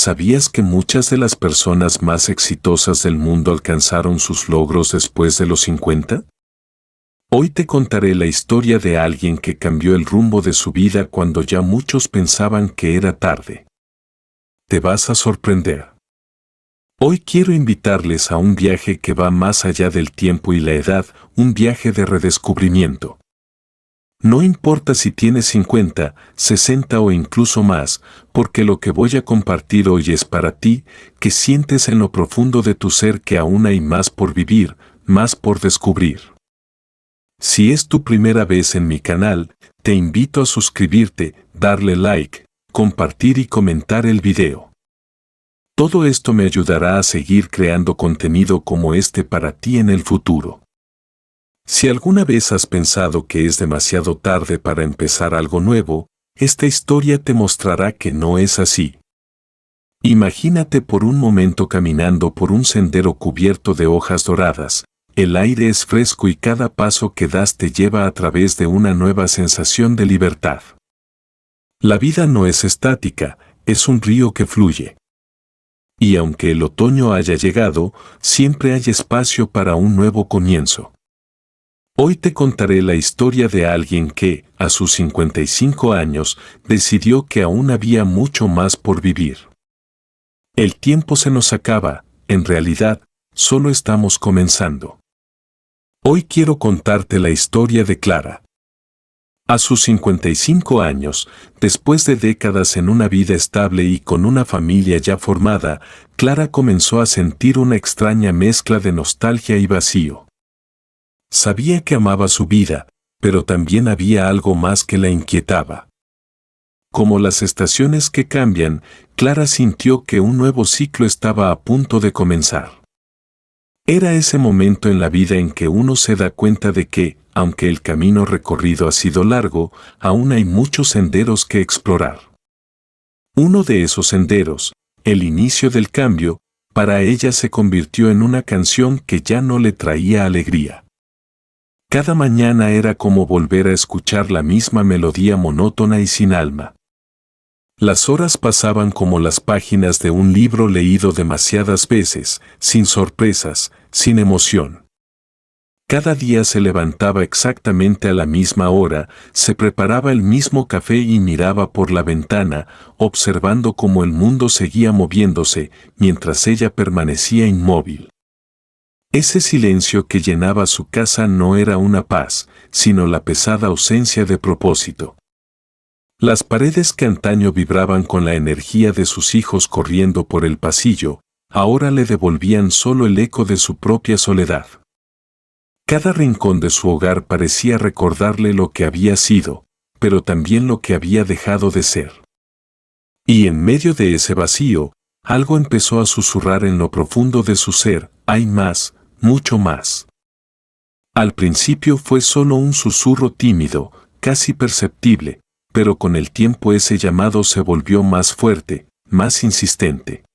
¿Sabías que muchas de las personas más exitosas del mundo alcanzaron sus logros después de los 50? Hoy te contaré la historia de alguien que cambió el rumbo de su vida cuando ya muchos pensaban que era tarde. Te vas a sorprender. Hoy quiero invitarles a un viaje que va más allá del tiempo y la edad, un viaje de redescubrimiento. No importa si tienes 50, 60 o incluso más, porque lo que voy a compartir hoy es para ti, que sientes en lo profundo de tu ser que aún hay más por vivir, más por descubrir. Si es tu primera vez en mi canal, te invito a suscribirte, darle like, compartir y comentar el video. Todo esto me ayudará a seguir creando contenido como este para ti en el futuro. Si alguna vez has pensado que es demasiado tarde para empezar algo nuevo, esta historia te mostrará que no es así. Imagínate por un momento caminando por un sendero cubierto de hojas doradas. El aire es fresco y cada paso que das te lleva a través de una nueva sensación de libertad. La vida no es estática, es un río que fluye. Y aunque el otoño haya llegado, siempre hay espacio para un nuevo comienzo. Hoy te contaré la historia de alguien que, a sus 55 años, decidió que aún había mucho más por vivir. El tiempo se nos acaba, en realidad, solo estamos comenzando. Hoy quiero contarte la historia de Clara. A sus 55 años, después de décadas en una vida estable y con una familia ya formada, Clara comenzó a sentir una extraña mezcla de nostalgia y vacío. Sabía que amaba su vida, pero también había algo más que la inquietaba. Como las estaciones que cambian, Clara sintió que un nuevo ciclo estaba a punto de comenzar. Era ese momento en la vida en que uno se da cuenta de que, aunque el camino recorrido ha sido largo, aún hay muchos senderos que explorar. Uno de esos senderos, el inicio del cambio, para ella se convirtió en una canción que ya no le traía alegría. Cada mañana era como volver a escuchar la misma melodía monótona y sin alma. Las horas pasaban como las páginas de un libro leído demasiadas veces, sin sorpresas, sin emoción. Cada día se levantaba exactamente a la misma hora, se preparaba el mismo café y miraba por la ventana, observando cómo el mundo seguía moviéndose, mientras ella permanecía inmóvil. Ese silencio que llenaba su casa no era una paz, sino la pesada ausencia de propósito. Las paredes que antaño vibraban con la energía de sus hijos corriendo por el pasillo, ahora le devolvían solo el eco de su propia soledad. Cada rincón de su hogar parecía recordarle lo que había sido, pero también lo que había dejado de ser. Y en medio de ese vacío, algo empezó a susurrar en lo profundo de su ser: hay más, mucho más. Al principio fue solo un susurro tímido, casi perceptible, pero con el tiempo ese llamado se volvió más fuerte, más insistente.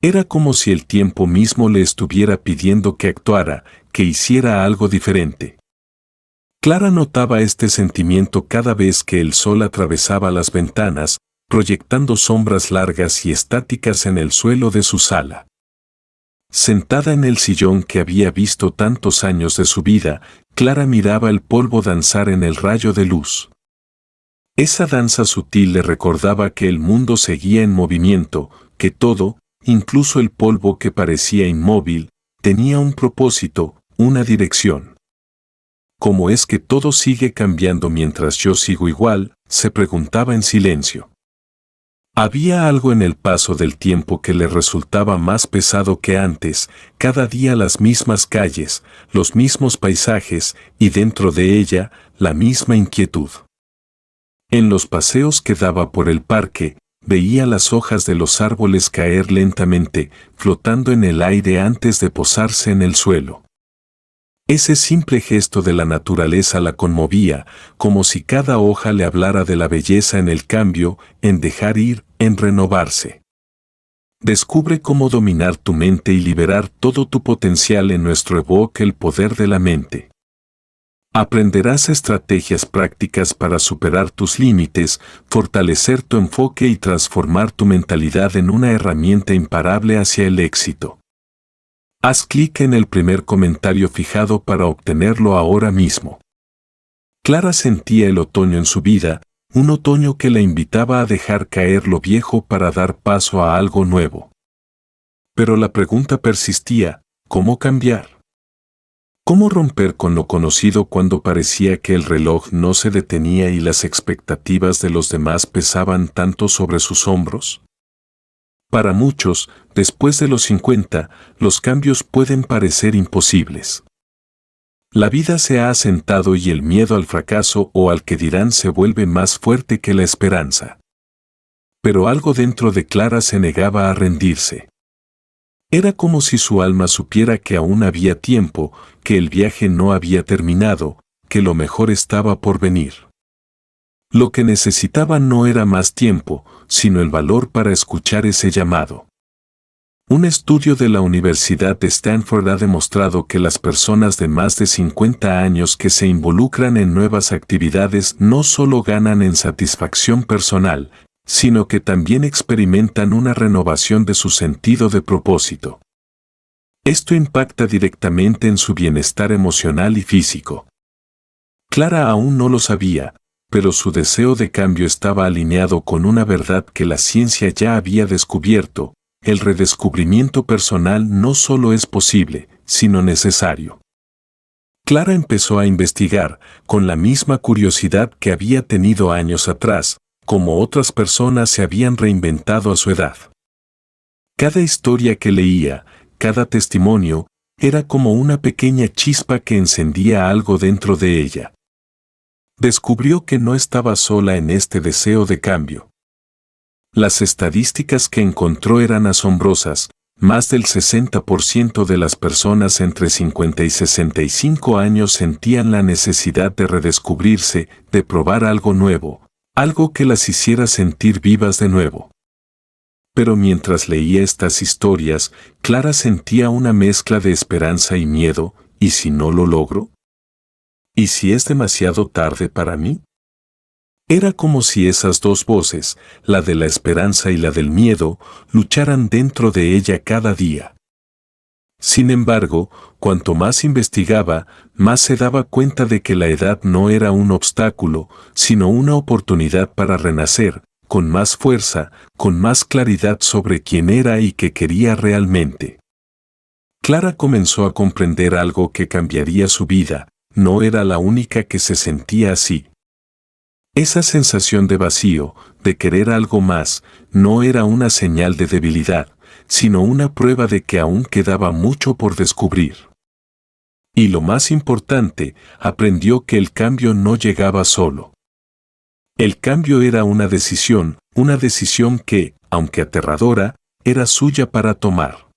Era como si el tiempo mismo le estuviera pidiendo que actuara, que hiciera algo diferente. Clara notaba este sentimiento cada vez que el sol atravesaba las ventanas, proyectando sombras largas y estáticas en el suelo de su sala. Sentada en el sillón que había visto tantos años de su vida, Clara miraba el polvo danzar en el rayo de luz. Esa danza sutil le recordaba que el mundo seguía en movimiento, que todo, incluso el polvo que parecía inmóvil, tenía un propósito, una dirección. ¿Cómo es que todo sigue cambiando mientras yo sigo igual?, se preguntaba en silencio. Había algo en el paso del tiempo que le resultaba más pesado que antes, cada día las mismas calles, los mismos paisajes y dentro de ella, la misma inquietud. En los paseos que daba por el parque, veía las hojas de los árboles caer lentamente, flotando en el aire antes de posarse en el suelo. Ese simple gesto de la naturaleza la conmovía, como si cada hoja le hablara de la belleza en el cambio, en dejar ir, en renovarse. Descubre cómo dominar tu mente y liberar todo tu potencial en nuestro ebook El Poder de la Mente. Aprenderás estrategias prácticas para superar tus límites, fortalecer tu enfoque y transformar tu mentalidad en una herramienta imparable hacia el éxito. Haz clic en el primer comentario fijado para obtenerlo ahora mismo. Clara sentía el otoño en su vida, un otoño que la invitaba a dejar caer lo viejo para dar paso a algo nuevo. Pero la pregunta persistía: ¿cómo cambiar? ¿Cómo romper con lo conocido cuando parecía que el reloj no se detenía y las expectativas de los demás pesaban tanto sobre sus hombros? Para muchos, después de los 50, los cambios pueden parecer imposibles. La vida se ha asentado y el miedo al fracaso o al que dirán se vuelve más fuerte que la esperanza. Pero algo dentro de Clara se negaba a rendirse. Era como si su alma supiera que aún había tiempo, que el viaje no había terminado, que lo mejor estaba por venir. Lo que necesitaba no era más tiempo, sino el valor para escuchar ese llamado. Un estudio de la Universidad de Stanford ha demostrado que las personas de más de 50 años que se involucran en nuevas actividades no solo ganan en satisfacción personal, sino que también experimentan una renovación de su sentido de propósito. Esto impacta directamente en su bienestar emocional y físico. Clara aún no lo sabía, pero su deseo de cambio estaba alineado con una verdad que la ciencia ya había descubierto: el redescubrimiento personal no solo es posible, sino necesario. Clara empezó a investigar, con la misma curiosidad que había tenido años atrás, cómo otras personas se habían reinventado a su edad. Cada historia que leía, cada testimonio, era como una pequeña chispa que encendía algo dentro de ella. Descubrió que no estaba sola en este deseo de cambio. Las estadísticas que encontró eran asombrosas: más del 60% de las personas entre 50 y 65 años sentían la necesidad de redescubrirse, de probar algo nuevo, algo que las hiciera sentir vivas de nuevo. Pero mientras leía estas historias, Clara sentía una mezcla de esperanza y miedo. ¿Y si no lo logro? ¿Y si es demasiado tarde para mí? Era como si esas dos voces, la de la esperanza y la del miedo, lucharan dentro de ella cada día. Sin embargo, cuanto más investigaba, más se daba cuenta de que la edad no era un obstáculo, sino una oportunidad para renacer, con más fuerza, con más claridad sobre quién era y qué quería realmente. Clara comenzó a comprender algo que cambiaría su vida: no era la única que se sentía así. Esa sensación de vacío, de querer algo más, no era una señal de debilidad, sino una prueba de que aún quedaba mucho por descubrir. Y lo más importante, aprendió que el cambio no llegaba solo. El cambio era una decisión que, aunque aterradora, era suya para tomar.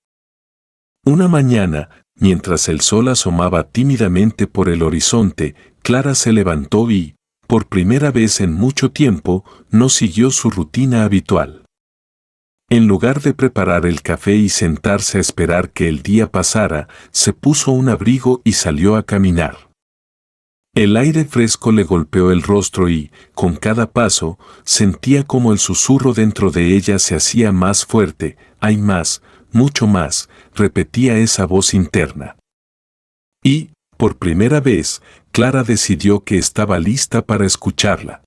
Una mañana, mientras el sol asomaba tímidamente por el horizonte, Clara se levantó y, por primera vez en mucho tiempo, no siguió su rutina habitual. En lugar de preparar el café y sentarse a esperar que el día pasara, se puso un abrigo y salió a caminar. El aire fresco le golpeó el rostro y, con cada paso, sentía como el susurro dentro de ella se hacía más fuerte. «Hay más, mucho más», repetía esa voz interna. Y, por primera vez, Clara decidió que estaba lista para escucharla.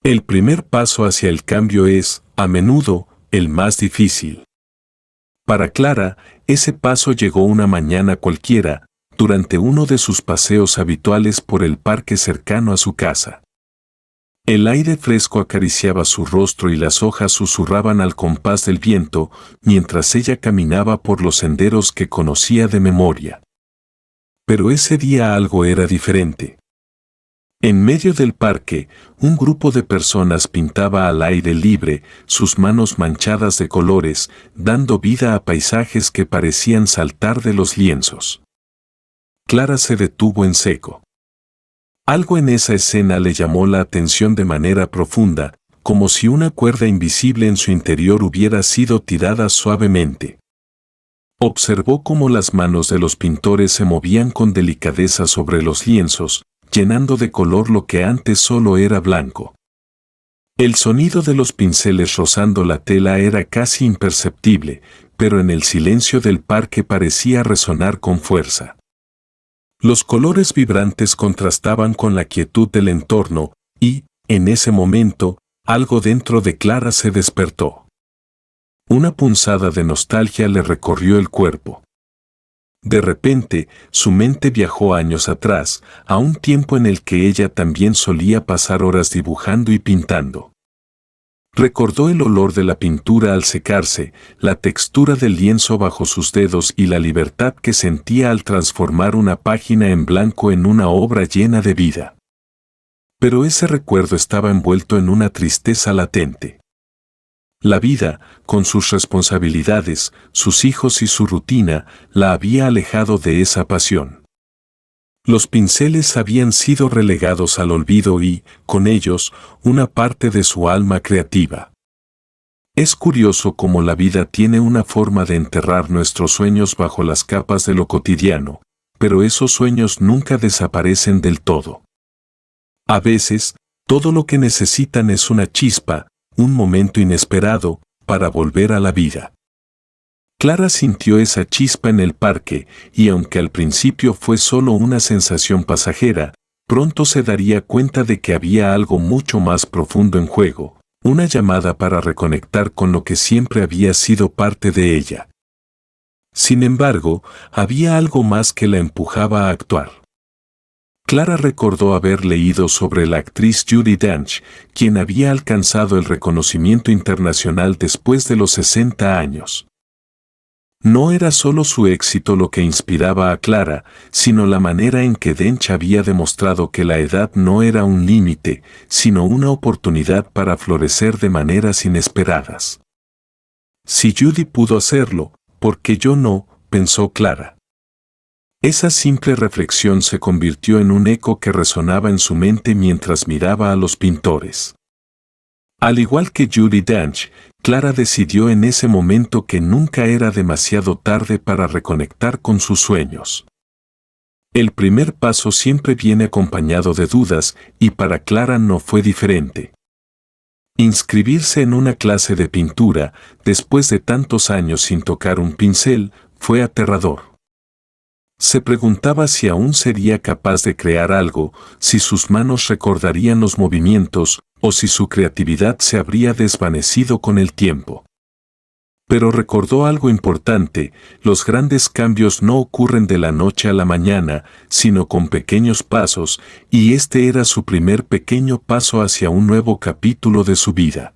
El primer paso hacia el cambio es, a menudo, el más difícil. Para Clara, ese paso llegó una mañana cualquiera, durante uno de sus paseos habituales por el parque cercano a su casa. El aire fresco acariciaba su rostro y las hojas susurraban al compás del viento, mientras ella caminaba por los senderos que conocía de memoria. Pero ese día algo era diferente. En medio del parque, un grupo de personas pintaba al aire libre, sus manos manchadas de colores, dando vida a paisajes que parecían saltar de los lienzos. Clara se detuvo en seco. Algo en esa escena le llamó la atención de manera profunda, como si una cuerda invisible en su interior hubiera sido tirada suavemente. Observó cómo las manos de los pintores se movían con delicadeza sobre los lienzos, llenando de color lo que antes solo era blanco. El sonido de los pinceles rozando la tela era casi imperceptible, pero en el silencio del parque parecía resonar con fuerza. Los colores vibrantes contrastaban con la quietud del entorno y, en ese momento, algo dentro de Clara se despertó. Una punzada de nostalgia le recorrió el cuerpo. De repente, su mente viajó años atrás, a un tiempo en el que ella también solía pasar horas dibujando y pintando. Recordó el olor de la pintura al secarse, la textura del lienzo bajo sus dedos y la libertad que sentía al transformar una página en blanco en una obra llena de vida. Pero ese recuerdo estaba envuelto en una tristeza latente. La vida, con sus responsabilidades, sus hijos y su rutina, la había alejado de esa pasión. Los pinceles habían sido relegados al olvido y, con ellos, una parte de su alma creativa. Es curioso cómo la vida tiene una forma de enterrar nuestros sueños bajo las capas de lo cotidiano, pero esos sueños nunca desaparecen del todo. A veces, todo lo que necesitan es una chispa, un momento inesperado, para volver a la vida. Clara sintió esa chispa en el parque, y aunque al principio fue solo una sensación pasajera, pronto se daría cuenta de que había algo mucho más profundo en juego, una llamada para reconectar con lo que siempre había sido parte de ella. Sin embargo, había algo más que la empujaba a actuar. Clara recordó haber leído sobre la actriz Judi Dench, quien había alcanzado el reconocimiento internacional después de los 60 años. No era solo su éxito lo que inspiraba a Clara, sino la manera en que Dench había demostrado que la edad no era un límite, sino una oportunidad para florecer de maneras inesperadas. Si Judy pudo hacerlo, ¿por qué yo no?, pensó Clara. Esa simple reflexión se convirtió en un eco que resonaba en su mente mientras miraba a los pintores. Al igual que Judi Dench, Clara decidió en ese momento que nunca era demasiado tarde para reconectar con sus sueños. El primer paso siempre viene acompañado de dudas, y para Clara no fue diferente. Inscribirse en una clase de pintura, después de tantos años sin tocar un pincel, fue aterrador. Se preguntaba si aún sería capaz de crear algo, si sus manos recordarían los movimientos, o si su creatividad se habría desvanecido con el tiempo. Pero recordó algo importante: los grandes cambios no ocurren de la noche a la mañana, sino con pequeños pasos, y este era su primer pequeño paso hacia un nuevo capítulo de su vida.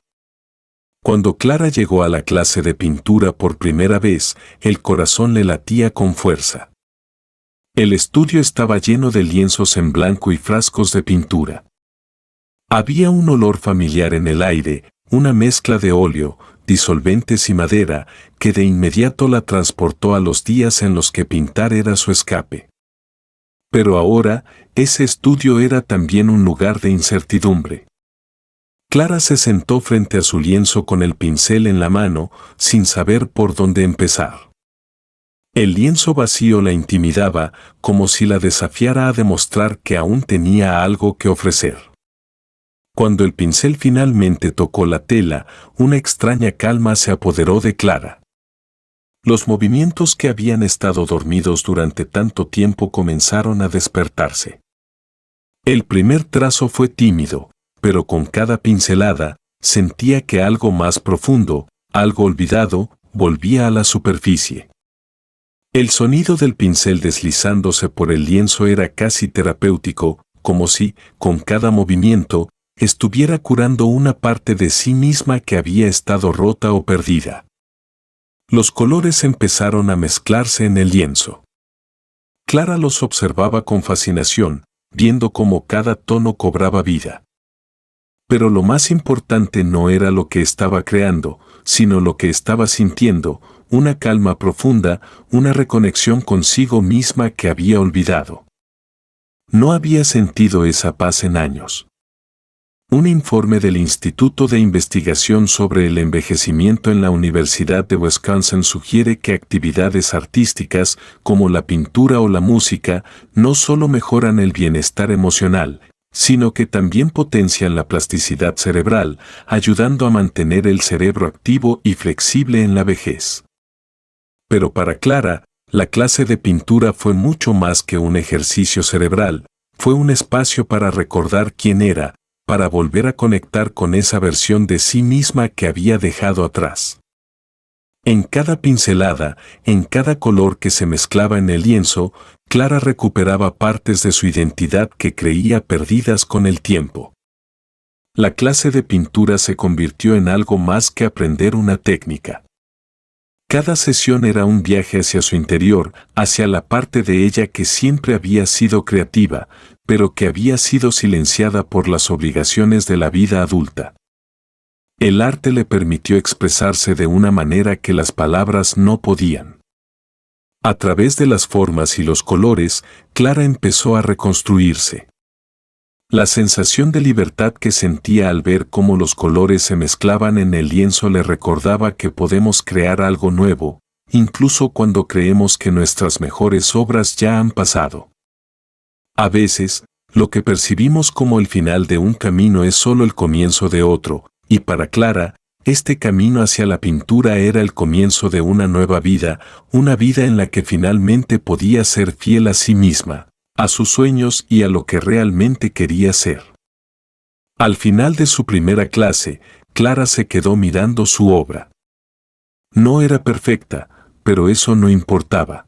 Cuando Clara llegó a la clase de pintura por primera vez, el corazón le latía con fuerza. El estudio estaba lleno de lienzos en blanco y frascos de pintura. Había un olor familiar en el aire, una mezcla de óleo, disolventes y madera, que de inmediato la transportó a los días en los que pintar era su escape. Pero ahora, ese estudio era también un lugar de incertidumbre. Clara se sentó frente a su lienzo con el pincel en la mano, sin saber por dónde empezar. El lienzo vacío la intimidaba, como si la desafiara a demostrar que aún tenía algo que ofrecer. Cuando el pincel finalmente tocó la tela, una extraña calma se apoderó de Clara. Los movimientos que habían estado dormidos durante tanto tiempo comenzaron a despertarse. El primer trazo fue tímido, pero con cada pincelada, sentía que algo más profundo, algo olvidado, volvía a la superficie. El sonido del pincel deslizándose por el lienzo era casi terapéutico, como si, con cada movimiento, estuviera curando una parte de sí misma que había estado rota o perdida. Los colores empezaron a mezclarse en el lienzo. Clara los observaba con fascinación, viendo cómo cada tono cobraba vida. Pero lo más importante no era lo que estaba creando, sino lo que estaba sintiendo: una calma profunda, una reconexión consigo misma que había olvidado. No había sentido esa paz en años. Un informe del Instituto de Investigación sobre el Envejecimiento en la Universidad de Wisconsin sugiere que actividades artísticas como la pintura o la música no solo mejoran el bienestar emocional, sino que también potencian la plasticidad cerebral, ayudando a mantener el cerebro activo y flexible en la vejez. Pero para Clara, la clase de pintura fue mucho más que un ejercicio cerebral, fue un espacio para recordar quién era, para volver a conectar con esa versión de sí misma que había dejado atrás. En cada pincelada, en cada color que se mezclaba en el lienzo, Clara recuperaba partes de su identidad que creía perdidas con el tiempo. La clase de pintura se convirtió en algo más que aprender una técnica. Cada sesión era un viaje hacia su interior, hacia la parte de ella que siempre había sido creativa, pero que había sido silenciada por las obligaciones de la vida adulta. El arte le permitió expresarse de una manera que las palabras no podían. A través de las formas y los colores, Clara empezó a reconstruirse. La sensación de libertad que sentía al ver cómo los colores se mezclaban en el lienzo le recordaba que podemos crear algo nuevo, incluso cuando creemos que nuestras mejores obras ya han pasado. A veces, lo que percibimos como el final de un camino es solo el comienzo de otro, y para Clara, este camino hacia la pintura era el comienzo de una nueva vida, una vida en la que finalmente podía ser fiel a sí misma, a sus sueños y a lo que realmente quería ser. Al final de su primera clase, Clara se quedó mirando su obra. No era perfecta, pero eso no importaba.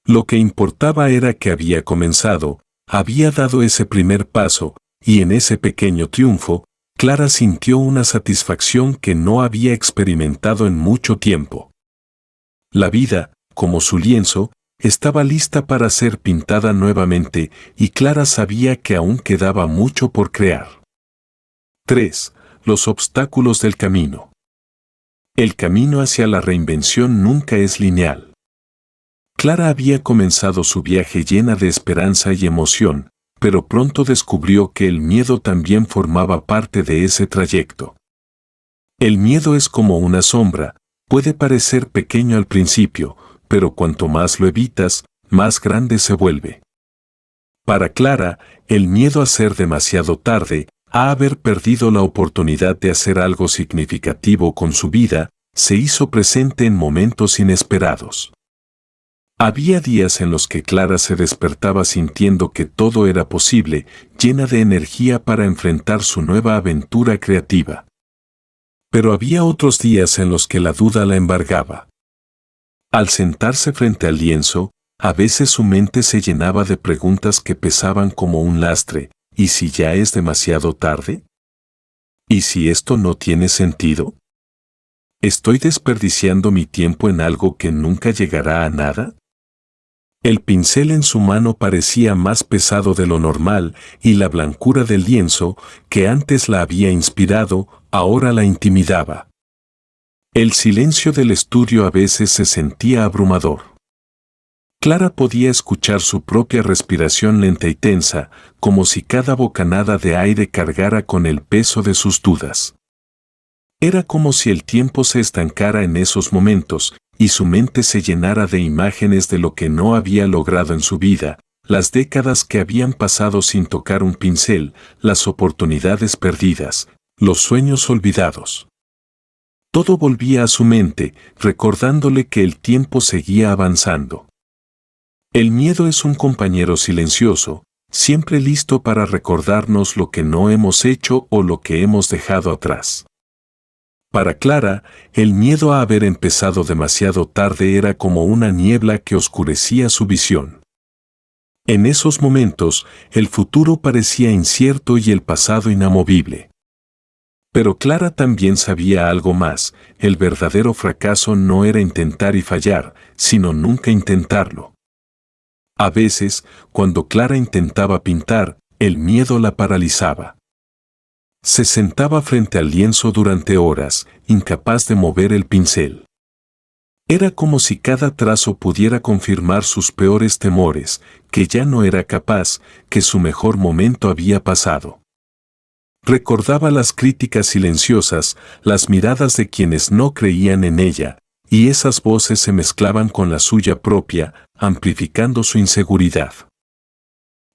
Lo que importaba era que había comenzado, había dado ese primer paso, y en ese pequeño triunfo, Clara sintió una satisfacción que no había experimentado en mucho tiempo. La vida, como su lienzo, estaba lista para ser pintada nuevamente y Clara sabía que aún quedaba mucho por crear. 3. Los obstáculos del camino. El camino hacia la reinvención nunca es lineal. Clara había comenzado su viaje llena de esperanza y emoción, pero pronto descubrió que el miedo también formaba parte de ese trayecto. El miedo es como una sombra, puede parecer pequeño al principio, pero cuanto más lo evitas, más grande se vuelve. Para Clara, el miedo a ser demasiado tarde, a haber perdido la oportunidad de hacer algo significativo con su vida, se hizo presente en momentos inesperados. Había días en los que Clara se despertaba sintiendo que todo era posible, llena de energía para enfrentar su nueva aventura creativa. Pero había otros días en los que la duda la embargaba. Al sentarse frente al lienzo, a veces su mente se llenaba de preguntas que pesaban como un lastre. ¿Y si ya es demasiado tarde? ¿Y si esto no tiene sentido? ¿Estoy desperdiciando mi tiempo en algo que nunca llegará a nada? El pincel en su mano parecía más pesado de lo normal y la blancura del lienzo, que antes la había inspirado, ahora la intimidaba. El silencio del estudio a veces se sentía abrumador. Clara podía escuchar su propia respiración lenta y tensa, como si cada bocanada de aire cargara con el peso de sus dudas. Era como si el tiempo se estancara en esos momentos, y su mente se llenara de imágenes de lo que no había logrado en su vida, las décadas que habían pasado sin tocar un pincel, las oportunidades perdidas, los sueños olvidados. Todo volvía a su mente, recordándole que el tiempo seguía avanzando. El miedo es un compañero silencioso, siempre listo para recordarnos lo que no hemos hecho o lo que hemos dejado atrás. Para Clara, el miedo a haber empezado demasiado tarde era como una niebla que oscurecía su visión. En esos momentos, el futuro parecía incierto y el pasado inamovible. Pero Clara también sabía algo más: el verdadero fracaso no era intentar y fallar, sino nunca intentarlo. A veces, cuando Clara intentaba pintar, el miedo la paralizaba. Se sentaba frente al lienzo durante horas, incapaz de mover el pincel. Era como si cada trazo pudiera confirmar sus peores temores, que ya no era capaz, que su mejor momento había pasado. Recordaba las críticas silenciosas, las miradas de quienes no creían en ella, y esas voces se mezclaban con la suya propia, amplificando su inseguridad.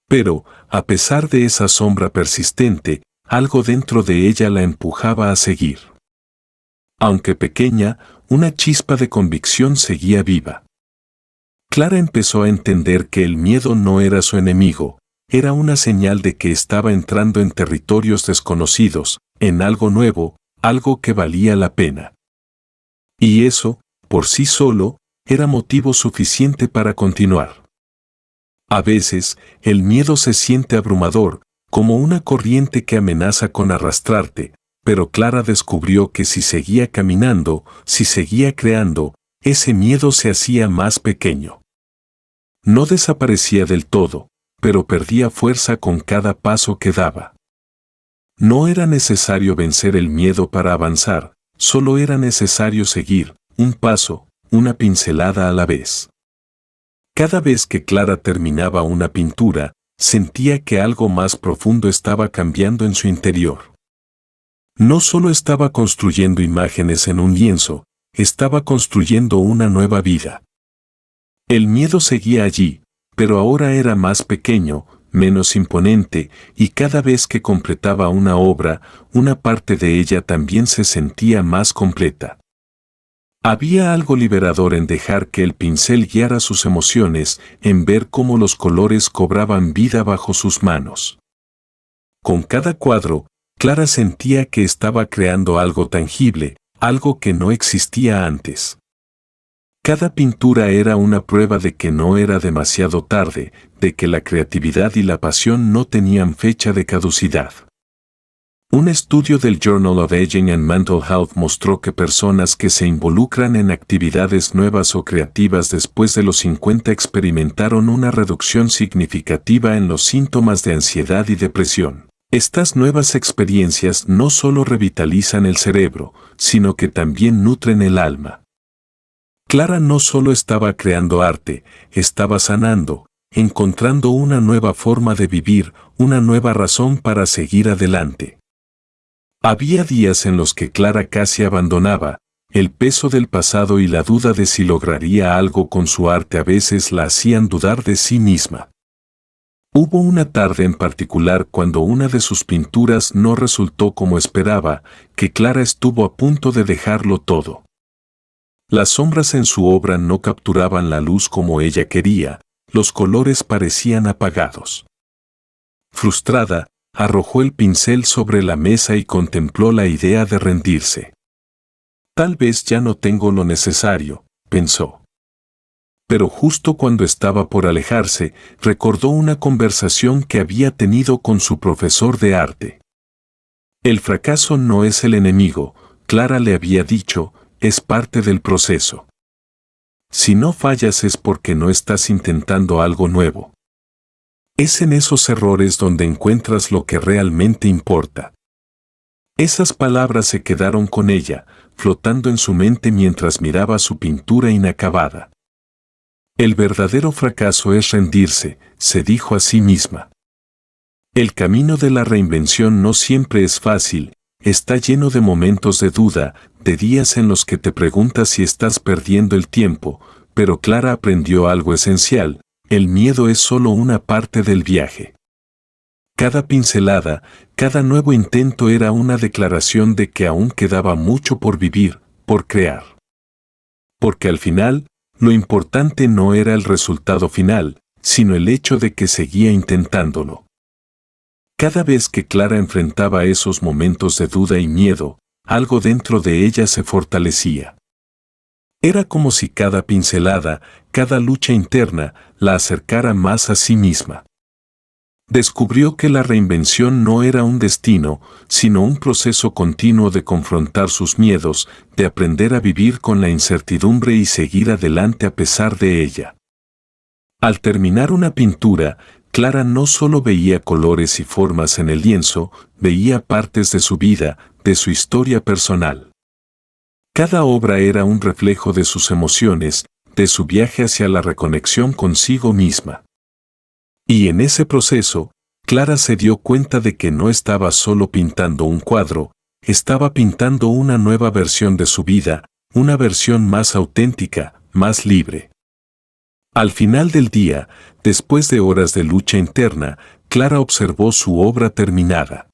Pero, a pesar de esa sombra persistente, algo dentro de ella la empujaba a seguir. Aunque pequeña, una chispa de convicción seguía viva. Clara empezó a entender que el miedo no era su enemigo, era una señal de que estaba entrando en territorios desconocidos, en algo nuevo, algo que valía la pena. Y eso, por sí solo, era motivo suficiente para continuar. A veces, el miedo se siente abrumador, como una corriente que amenaza con arrastrarte, pero Clara descubrió que si seguía caminando, si seguía creando, ese miedo se hacía más pequeño. No desaparecía del todo, pero perdía fuerza con cada paso que daba. No era necesario vencer el miedo para avanzar, solo era necesario seguir, un paso, una pincelada a la vez. Cada vez que Clara terminaba una pintura, sentía que algo más profundo estaba cambiando en su interior. No solo estaba construyendo imágenes en un lienzo, estaba construyendo una nueva vida. El miedo seguía allí, pero ahora era más pequeño, menos imponente, y cada vez que completaba una obra, una parte de ella también se sentía más completa. Había algo liberador en dejar que el pincel guiara sus emociones, en ver cómo los colores cobraban vida bajo sus manos. Con cada cuadro, Clara sentía que estaba creando algo tangible, algo que no existía antes. Cada pintura era una prueba de que no era demasiado tarde, de que la creatividad y la pasión no tenían fecha de caducidad. Un estudio del Journal of Aging and Mental Health mostró que personas que se involucran en actividades nuevas o creativas después de los 50 experimentaron una reducción significativa en los síntomas de ansiedad y depresión. Estas nuevas experiencias no solo revitalizan el cerebro, sino que también nutren el alma. Clara no solo estaba creando arte, estaba sanando, encontrando una nueva forma de vivir, una nueva razón para seguir adelante. Había días en los que Clara casi abandonaba, el peso del pasado y la duda de si lograría algo con su arte a veces la hacían dudar de sí misma. Hubo una tarde en particular cuando una de sus pinturas no resultó como esperaba, que Clara estuvo a punto de dejarlo todo. Las sombras en su obra no capturaban la luz como ella quería, los colores parecían apagados. Frustrada, arrojó el pincel sobre la mesa y contempló la idea de rendirse. Tal vez ya no tengo lo necesario, pensó. Pero justo cuando estaba por alejarse, recordó una conversación que había tenido con su profesor de arte. El fracaso no es el enemigo, Clara le había dicho, es parte del proceso. Si no fallas es porque no estás intentando algo nuevo. Es en esos errores donde encuentras lo que realmente importa. Esas palabras se quedaron con ella, flotando en su mente mientras miraba su pintura inacabada. El verdadero fracaso es rendirse, se dijo a sí misma. El camino de la reinvención no siempre es fácil, está lleno de momentos de duda, de días en los que te preguntas si estás perdiendo el tiempo, pero Clara aprendió algo esencial. El miedo es solo una parte del viaje. Cada pincelada, cada nuevo intento era una declaración de que aún quedaba mucho por vivir, por crear. Porque al final, lo importante no era el resultado final, sino el hecho de que seguía intentándolo. Cada vez que Clara enfrentaba esos momentos de duda y miedo, algo dentro de ella se fortalecía. Era como si cada pincelada, cada lucha interna, la acercara más a sí misma. Descubrió que la reinvención no era un destino, sino un proceso continuo de confrontar sus miedos, de aprender a vivir con la incertidumbre y seguir adelante a pesar de ella. Al terminar una pintura, Clara no solo veía colores y formas en el lienzo, veía partes de su vida, de su historia personal. Cada obra era un reflejo de sus emociones, de su viaje hacia la reconexión consigo misma. Y en ese proceso, Clara se dio cuenta de que no estaba solo pintando un cuadro, estaba pintando una nueva versión de su vida, una versión más auténtica, más libre. Al final del día, después de horas de lucha interna, Clara observó su obra terminada.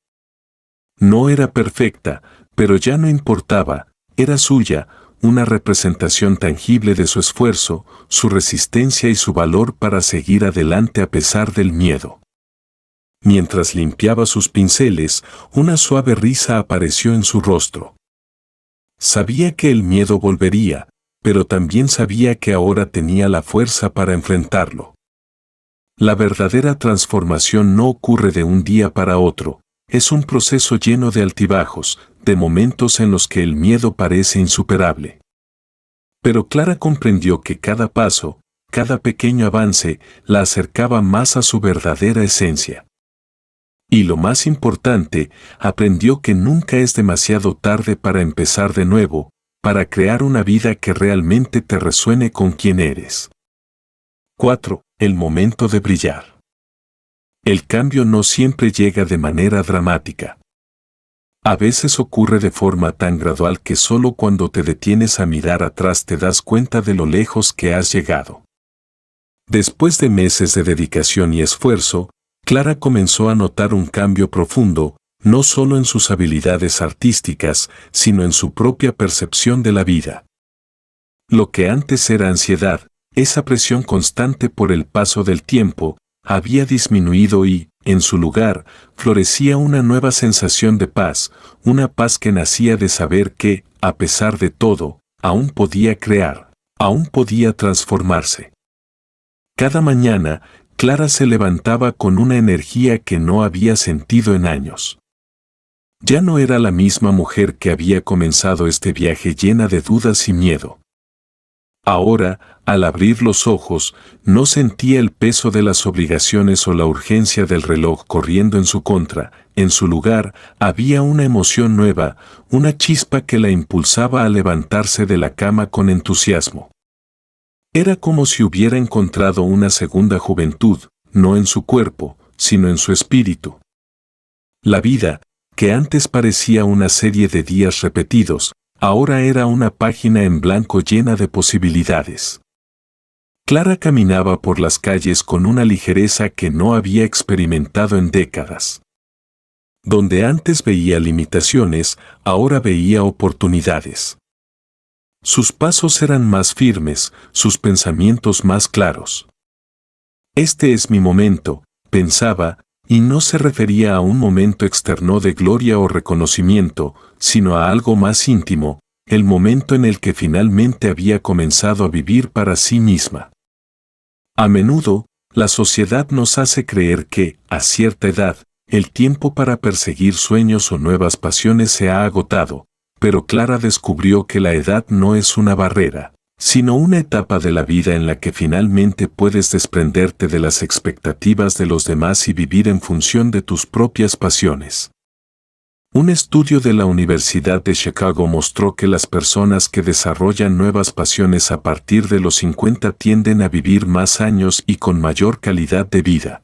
No era perfecta, pero ya no importaba, era suya, una representación tangible de su esfuerzo, su resistencia y su valor para seguir adelante a pesar del miedo. Mientras limpiaba sus pinceles, una suave risa apareció en su rostro. Sabía que el miedo volvería, pero también sabía que ahora tenía la fuerza para enfrentarlo. La verdadera transformación no ocurre de un día para otro, es un proceso lleno de altibajos, de momentos en los que el miedo parece insuperable. Pero Clara comprendió que cada paso, cada pequeño avance, la acercaba más a su verdadera esencia. Y lo más importante, aprendió que nunca es demasiado tarde para empezar de nuevo, para crear una vida que realmente te resuene con quien eres. 4. El momento de brillar. El cambio no siempre llega de manera dramática. A veces ocurre de forma tan gradual que solo cuando te detienes a mirar atrás te das cuenta de lo lejos que has llegado. Después de meses de dedicación y esfuerzo, Clara comenzó a notar un cambio profundo, no solo en sus habilidades artísticas, sino en su propia percepción de la vida. Lo que antes era ansiedad, esa presión constante por el paso del tiempo, había disminuido y, en su lugar, florecía una nueva sensación de paz, una paz que nacía de saber que, a pesar de todo, aún podía crear, aún podía transformarse. Cada mañana, Clara se levantaba con una energía que no había sentido en años. Ya no era la misma mujer que había comenzado este viaje llena de dudas y miedo. Ahora, al abrir los ojos, no sentía el peso de las obligaciones o la urgencia del reloj corriendo en su contra. En su lugar, había una emoción nueva, una chispa que la impulsaba a levantarse de la cama con entusiasmo. Era como si hubiera encontrado una segunda juventud, no en su cuerpo, sino en su espíritu. La vida, que antes parecía una serie de días repetidos, ahora era una página en blanco llena de posibilidades. Clara caminaba por las calles con una ligereza que no había experimentado en décadas. Donde antes veía limitaciones, ahora veía oportunidades. Sus pasos eran más firmes, sus pensamientos más claros. Este es mi momento, pensaba, y no se refería a un momento externo de gloria o reconocimiento, sino a algo más íntimo, el momento en el que finalmente había comenzado a vivir para sí misma. A menudo, la sociedad nos hace creer que, a cierta edad, el tiempo para perseguir sueños o nuevas pasiones se ha agotado, pero Clara descubrió que la edad no es una barrera, sino una etapa de la vida en la que finalmente puedes desprenderte de las expectativas de los demás y vivir en función de tus propias pasiones. Un estudio de la Universidad de Chicago mostró que las personas que desarrollan nuevas pasiones a partir de los 50 tienden a vivir más años y con mayor calidad de vida.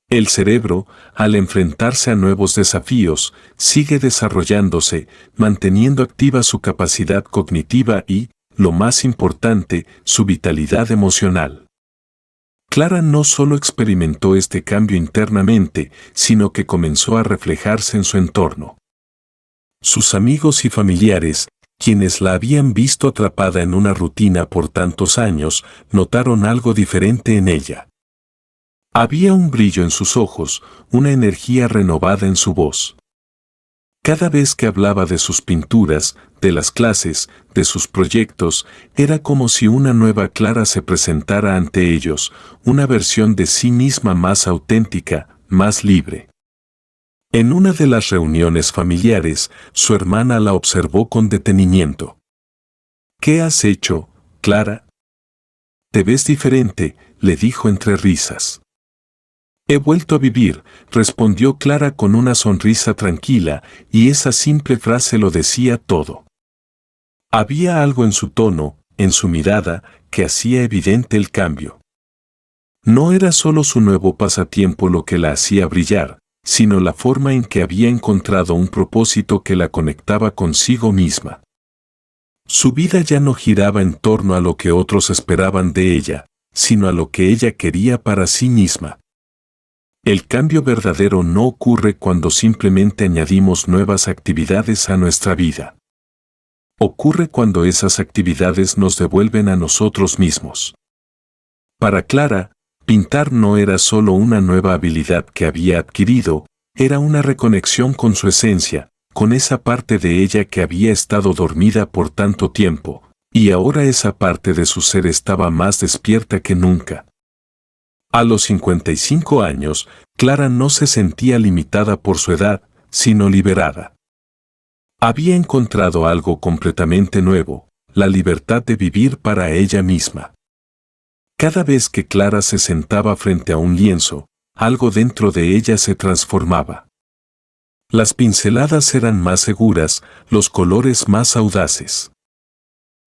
El cerebro, al enfrentarse a nuevos desafíos, sigue desarrollándose, manteniendo activa su capacidad cognitiva y, lo más importante, su vitalidad emocional. Clara no solo experimentó este cambio internamente, sino que comenzó a reflejarse en su entorno. Sus amigos y familiares, quienes la habían visto atrapada en una rutina por tantos años, notaron algo diferente en ella. Había un brillo en sus ojos, una energía renovada en su voz. Cada vez que hablaba de sus pinturas, de las clases, de sus proyectos, era como si una nueva Clara se presentara ante ellos, una versión de sí misma más auténtica, más libre. En una de las reuniones familiares, su hermana la observó con detenimiento. ¿Qué has hecho, Clara? Te ves diferente, le dijo entre risas. He vuelto a vivir, respondió Clara con una sonrisa tranquila, y esa simple frase lo decía todo. Había algo en su tono, en su mirada, que hacía evidente el cambio. No era solo su nuevo pasatiempo lo que la hacía brillar, sino la forma en que había encontrado un propósito que la conectaba consigo misma. Su vida ya no giraba en torno a lo que otros esperaban de ella, sino a lo que ella quería para sí misma. El cambio verdadero no ocurre cuando simplemente añadimos nuevas actividades a nuestra vida. Ocurre cuando esas actividades nos devuelven a nosotros mismos. Para Clara, pintar no era solo una nueva habilidad que había adquirido, era una reconexión con su esencia, con esa parte de ella que había estado dormida por tanto tiempo, y ahora esa parte de su ser estaba más despierta que nunca. A los 55 años, Clara no se sentía limitada por su edad, sino liberada. Había encontrado algo completamente nuevo, la libertad de vivir para ella misma. Cada vez que Clara se sentaba frente a un lienzo, algo dentro de ella se transformaba. Las pinceladas eran más seguras, los colores más audaces.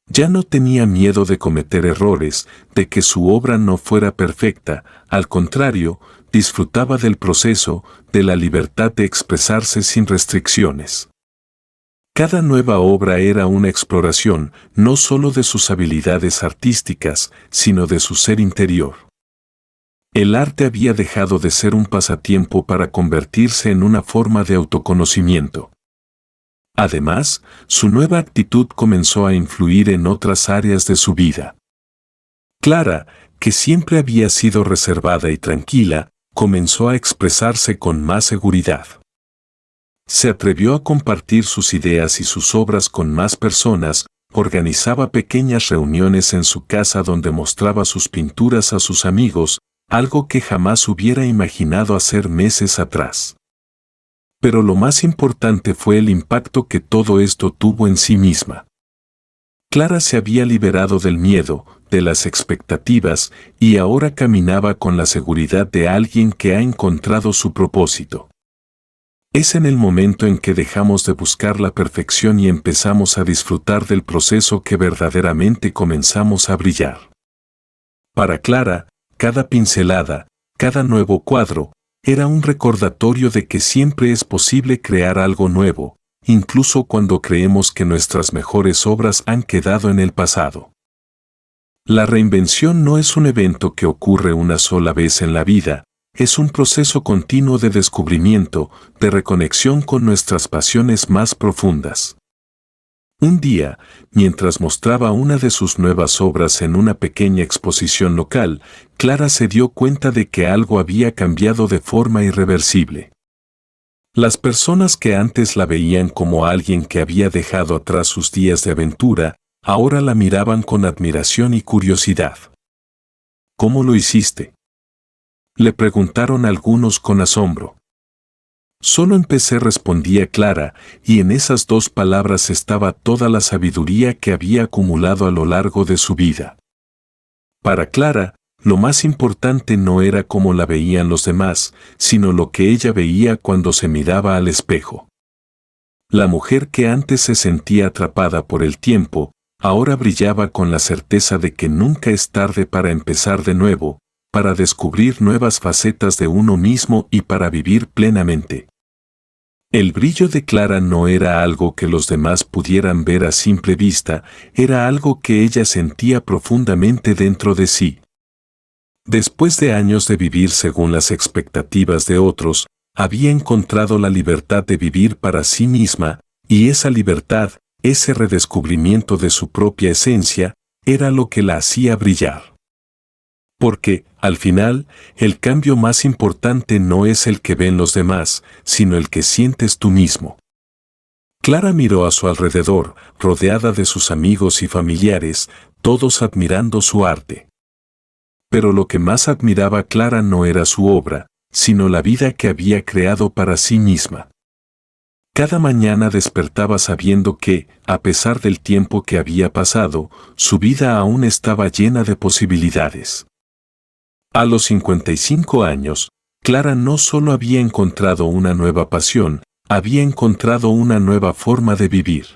Ya no tenía miedo de cometer errores, de que su obra no fuera perfecta, al contrario, disfrutaba del proceso, de la libertad de expresarse sin restricciones. Cada nueva obra era una exploración, no solo de sus habilidades artísticas, sino de su ser interior. El arte había dejado de ser un pasatiempo para convertirse en una forma de autoconocimiento. Además, su nueva actitud comenzó a influir en otras áreas de su vida. Clara, que siempre había sido reservada y tranquila, comenzó a expresarse con más seguridad. Se atrevió a compartir sus ideas y sus obras con más personas, organizaba pequeñas reuniones en su casa donde mostraba sus pinturas a sus amigos, algo que jamás hubiera imaginado hacer meses atrás. Pero lo más importante fue el impacto que todo esto tuvo en sí misma. Clara se había liberado del miedo, de las expectativas, y ahora caminaba con la seguridad de alguien que ha encontrado su propósito. Es en el momento en que dejamos de buscar la perfección y empezamos a disfrutar del proceso que verdaderamente comenzamos a brillar. Para Clara, cada pincelada, cada nuevo cuadro, era un recordatorio de que siempre es posible crear algo nuevo, incluso cuando creemos que nuestras mejores obras han quedado en el pasado. La reinvención no es un evento que ocurre una sola vez en la vida, es un proceso continuo de descubrimiento, de reconexión con nuestras pasiones más profundas. Un día, mientras mostraba una de sus nuevas obras en una pequeña exposición local, Clara se dio cuenta de que algo había cambiado de forma irreversible. Las personas que antes la veían como alguien que había dejado atrás sus días de aventura, ahora la miraban con admiración y curiosidad. ¿Cómo lo hiciste?, le preguntaron algunos con asombro. Solo empecé, respondía Clara, y en esas dos palabras estaba toda la sabiduría que había acumulado a lo largo de su vida. Para Clara, lo más importante no era cómo la veían los demás, sino lo que ella veía cuando se miraba al espejo. La mujer que antes se sentía atrapada por el tiempo, ahora brillaba con la certeza de que nunca es tarde para empezar de nuevo, para descubrir nuevas facetas de uno mismo y para vivir plenamente. El brillo de Clara no era algo que los demás pudieran ver a simple vista, era algo que ella sentía profundamente dentro de sí. Después de años de vivir según las expectativas de otros, había encontrado la libertad de vivir para sí misma, y esa libertad, ese redescubrimiento de su propia esencia, era lo que la hacía brillar. Porque, al final, el cambio más importante no es el que ven los demás, sino el que sientes tú mismo. Clara miró a su alrededor, rodeada de sus amigos y familiares, todos admirando su arte. Pero lo que más admiraba Clara no era su obra, sino la vida que había creado para sí misma. Cada mañana despertaba sabiendo que, a pesar del tiempo que había pasado, su vida aún estaba llena de posibilidades. A los 55 años, Clara no solo había encontrado una nueva pasión, había encontrado una nueva forma de vivir.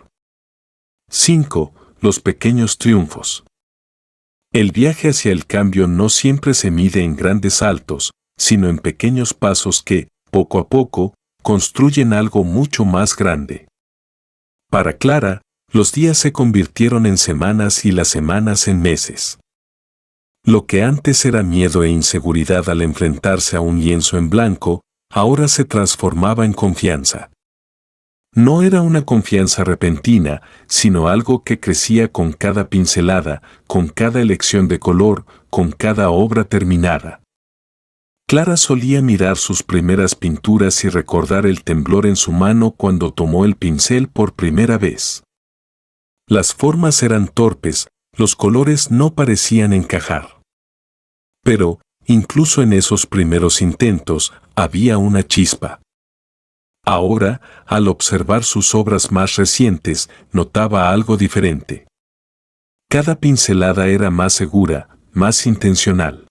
5. Los pequeños triunfos. El viaje hacia el cambio no siempre se mide en grandes saltos, sino en pequeños pasos que, poco a poco, construyen algo mucho más grande. Para Clara, los días se convirtieron en semanas y las semanas en meses. Lo que antes era miedo e inseguridad al enfrentarse a un lienzo en blanco, ahora se transformaba en confianza. No era una confianza repentina, sino algo que crecía con cada pincelada, con cada elección de color, con cada obra terminada. Clara solía mirar sus primeras pinturas y recordar el temblor en su mano cuando tomó el pincel por primera vez. Las formas eran torpes, los colores no parecían encajar. Pero, incluso en esos primeros intentos, había una chispa. Ahora, al observar sus obras más recientes, notaba algo diferente. Cada pincelada era más segura, más intencional.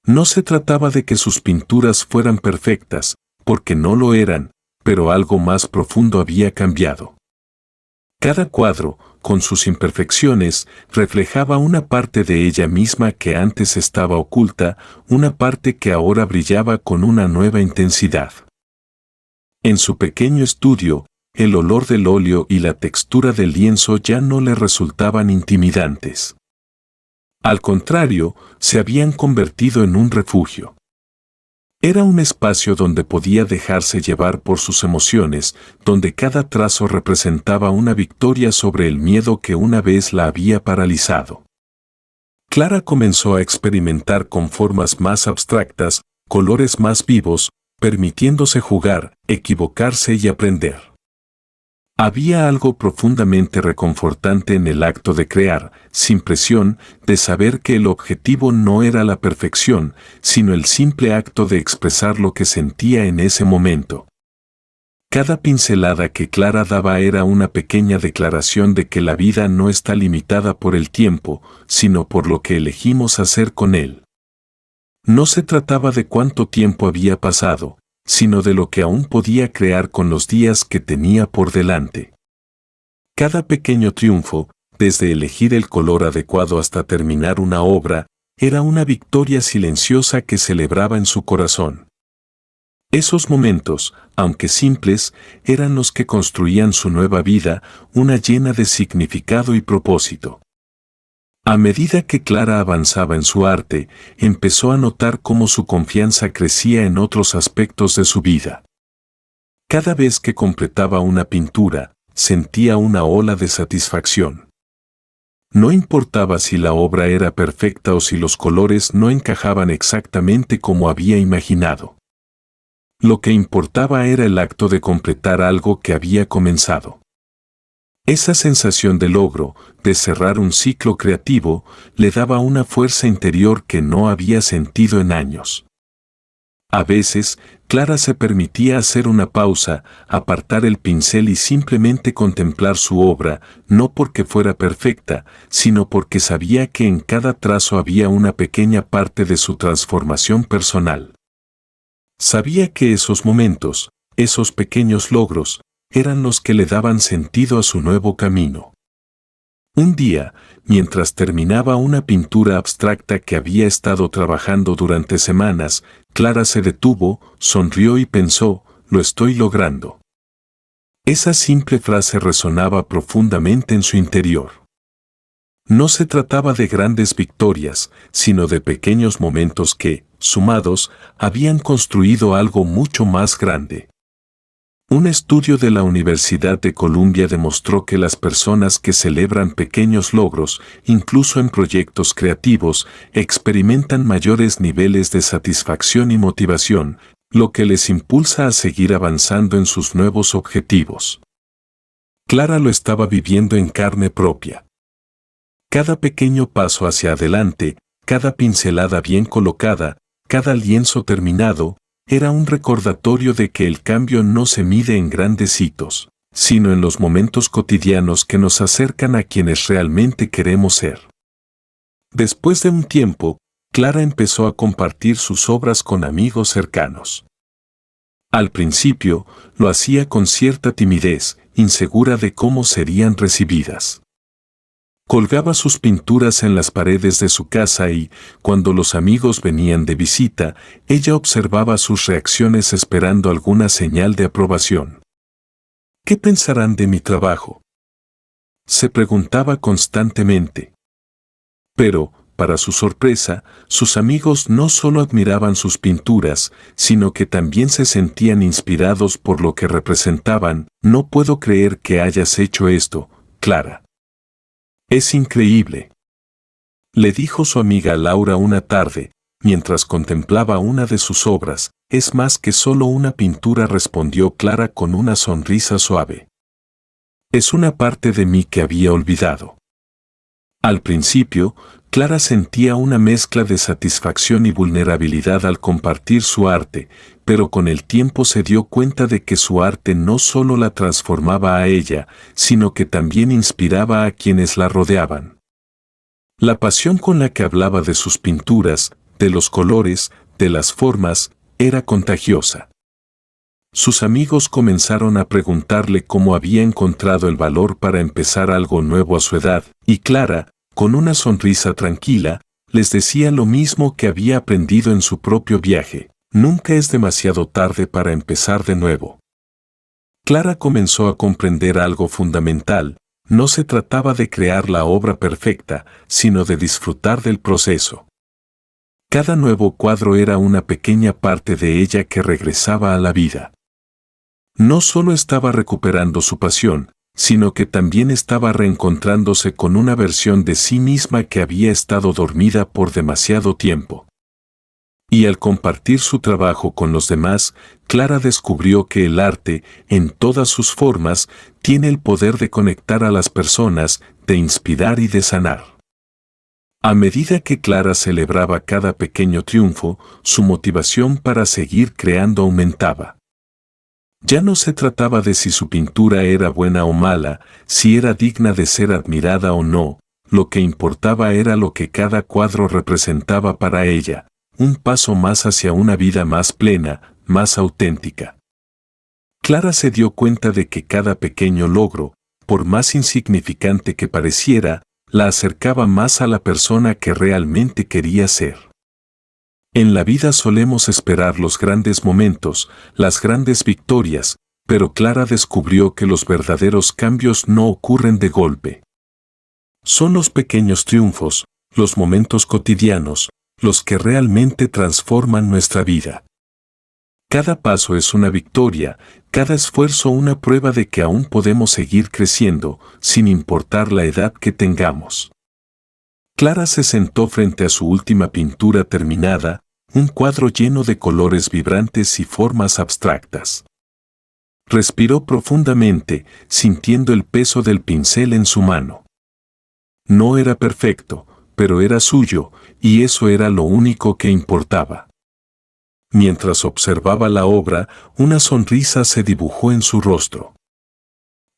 No se trataba de que sus pinturas fueran perfectas, porque no lo eran, pero algo más profundo había cambiado. Cada cuadro, con sus imperfecciones, reflejaba una parte de ella misma que antes estaba oculta, una parte que ahora brillaba con una nueva intensidad. En su pequeño estudio, el olor del óleo y la textura del lienzo ya no le resultaban intimidantes. Al contrario, se habían convertido en un refugio. Era un espacio donde podía dejarse llevar por sus emociones, donde cada trazo representaba una victoria sobre el miedo que una vez la había paralizado. Clara comenzó a experimentar con formas más abstractas, colores más vivos, permitiéndose jugar, equivocarse y aprender. Había algo profundamente reconfortante en el acto de crear, sin presión, de saber que el objetivo no era la perfección, sino el simple acto de expresar lo que sentía en ese momento. Cada pincelada que Clara daba era una pequeña declaración de que la vida no está limitada por el tiempo, sino por lo que elegimos hacer con él. No se trataba de cuánto tiempo había pasado, sino de lo que aún podía crear con los días que tenía por delante. Cada pequeño triunfo, desde elegir el color adecuado hasta terminar una obra, era una victoria silenciosa que celebraba en su corazón. Esos momentos, aunque simples, eran los que construían su nueva vida, una llena de significado y propósito. A medida que Clara avanzaba en su arte, empezó a notar cómo su confianza crecía en otros aspectos de su vida. Cada vez que completaba una pintura, sentía una ola de satisfacción. No importaba si la obra era perfecta o si los colores no encajaban exactamente como había imaginado. Lo que importaba era el acto de completar algo que había comenzado. Esa sensación de logro, de cerrar un ciclo creativo, le daba una fuerza interior que no había sentido en años. A veces, Clara se permitía hacer una pausa, apartar el pincel y simplemente contemplar su obra, no porque fuera perfecta, sino porque sabía que en cada trazo había una pequeña parte de su transformación personal. Sabía que esos momentos, esos pequeños logros, eran los que le daban sentido a su nuevo camino. Un día, mientras terminaba una pintura abstracta que había estado trabajando durante semanas, Clara se detuvo, sonrió y pensó, «Lo estoy logrando». Esa simple frase resonaba profundamente en su interior. No se trataba de grandes victorias, sino de pequeños momentos que, sumados, habían construido algo mucho más grande. Un estudio de la Universidad de Columbia demostró que las personas que celebran pequeños logros, incluso en proyectos creativos, experimentan mayores niveles de satisfacción y motivación, lo que les impulsa a seguir avanzando en sus nuevos objetivos. Clara lo estaba viviendo en carne propia. Cada pequeño paso hacia adelante, cada pincelada bien colocada, cada lienzo terminado, era un recordatorio de que el cambio no se mide en grandes hitos, sino en los momentos cotidianos que nos acercan a quienes realmente queremos ser. Después de un tiempo, Clara empezó a compartir sus obras con amigos cercanos. Al principio, lo hacía con cierta timidez, insegura de cómo serían recibidas. Colgaba sus pinturas en las paredes de su casa y, cuando los amigos venían de visita, ella observaba sus reacciones esperando alguna señal de aprobación. ¿Qué pensarán de mi trabajo?, se preguntaba constantemente. Pero, para su sorpresa, sus amigos no solo admiraban sus pinturas, sino que también se sentían inspirados por lo que representaban. No puedo creer que hayas hecho esto, Clara. Es increíble, le dijo su amiga Laura una tarde, mientras contemplaba una de sus obras. Es más que solo una pintura, respondió Clara con una sonrisa suave. Es una parte de mí que había olvidado. Al principio, Clara sentía una mezcla de satisfacción y vulnerabilidad al compartir su arte, pero con el tiempo se dio cuenta de que su arte no solo la transformaba a ella, sino que también inspiraba a quienes la rodeaban. La pasión con la que hablaba de sus pinturas, de los colores, de las formas, era contagiosa. Sus amigos comenzaron a preguntarle cómo había encontrado el valor para empezar algo nuevo a su edad, y Clara, con una sonrisa tranquila, les decía lo mismo que había aprendido en su propio viaje: nunca es demasiado tarde para empezar de nuevo. Clara comenzó a comprender algo fundamental: no se trataba de crear la obra perfecta, sino de disfrutar del proceso. Cada nuevo cuadro era una pequeña parte de ella que regresaba a la vida. No solo estaba recuperando su pasión, sino que también estaba reencontrándose con una versión de sí misma que había estado dormida por demasiado tiempo. Y al compartir su trabajo con los demás, Clara descubrió que el arte, en todas sus formas, tiene el poder de conectar a las personas, de inspirar y de sanar. A medida que Clara celebraba cada pequeño triunfo, su motivación para seguir creando aumentaba. Ya no se trataba de si su pintura era buena o mala, si era digna de ser admirada o no. Lo que importaba era lo que cada cuadro representaba para ella: un paso más hacia una vida más plena, más auténtica. Clara se dio cuenta de que cada pequeño logro, por más insignificante que pareciera, la acercaba más a la persona que realmente quería ser. En la vida solemos esperar los grandes momentos, las grandes victorias, pero Clara descubrió que los verdaderos cambios no ocurren de golpe. Son los pequeños triunfos, los momentos cotidianos, los que realmente transforman nuestra vida. Cada paso es una victoria, cada esfuerzo una prueba de que aún podemos seguir creciendo, sin importar la edad que tengamos. Clara se sentó frente a su última pintura terminada, un cuadro lleno de colores vibrantes y formas abstractas. Respiró profundamente, sintiendo el peso del pincel en su mano. No era perfecto, pero era suyo, y eso era lo único que importaba. Mientras observaba la obra, una sonrisa se dibujó en su rostro.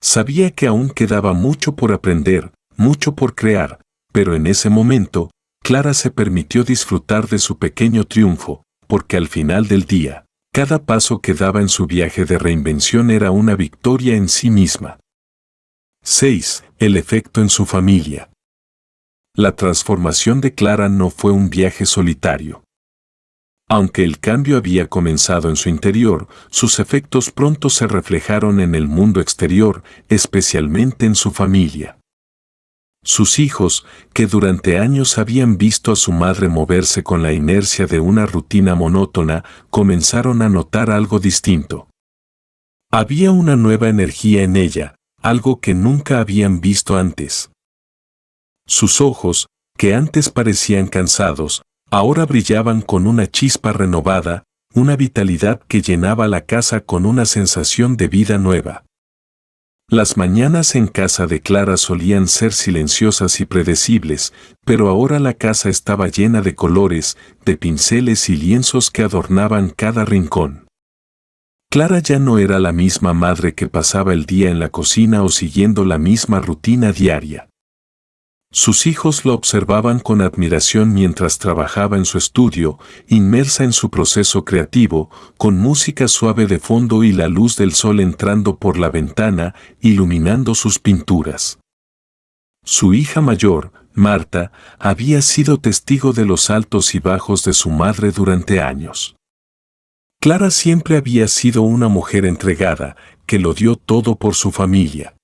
Sabía que aún quedaba mucho por aprender, mucho por crear, pero en ese momento, Clara se permitió disfrutar de su pequeño triunfo, porque al final del día, cada paso que daba en su viaje de reinvención era una victoria en sí misma. 6. El efecto en su familia. La transformación de Clara no fue un viaje solitario. Aunque el cambio había comenzado en su interior, sus efectos pronto se reflejaron en el mundo exterior, especialmente en su familia. Sus hijos, que durante años habían visto a su madre moverse con la inercia de una rutina monótona, comenzaron a notar algo distinto. Había una nueva energía en ella, algo que nunca habían visto antes. Sus ojos, que antes parecían cansados, ahora brillaban con una chispa renovada, una vitalidad que llenaba la casa con una sensación de vida nueva. Las mañanas en casa de Clara solían ser silenciosas y predecibles, pero ahora la casa estaba llena de colores, de pinceles y lienzos que adornaban cada rincón. Clara ya no era la misma madre que pasaba el día en la cocina o siguiendo la misma rutina diaria. Sus hijos lo observaban con admiración mientras trabajaba en su estudio, inmersa en su proceso creativo, con música suave de fondo y la luz del sol entrando por la ventana, iluminando sus pinturas. Su hija mayor, Marta, había sido testigo de los altos y bajos de su madre durante años. Clara siempre había sido una mujer entregada, que lo dio todo por su familia.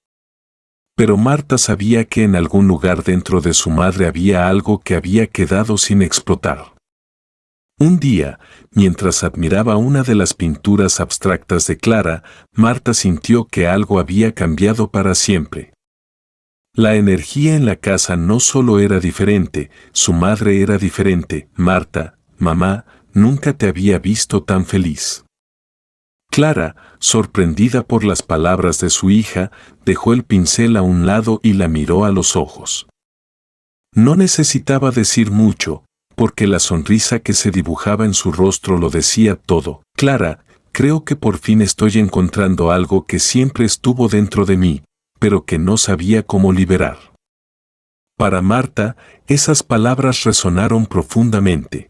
Pero Marta sabía que en algún lugar dentro de su madre había algo que había quedado sin explotar. Un día, mientras admiraba una de las pinturas abstractas de Clara, Marta sintió que algo había cambiado para siempre. La energía en la casa no solo era diferente, su madre era diferente. Marta, mamá, nunca te había visto tan feliz. Clara, sorprendida por las palabras de su hija, dejó el pincel a un lado y la miró a los ojos. No necesitaba decir mucho, porque la sonrisa que se dibujaba en su rostro lo decía todo. Clara, creo que por fin estoy encontrando algo que siempre estuvo dentro de mí, pero que no sabía cómo liberar. Para Marta, esas palabras resonaron profundamente.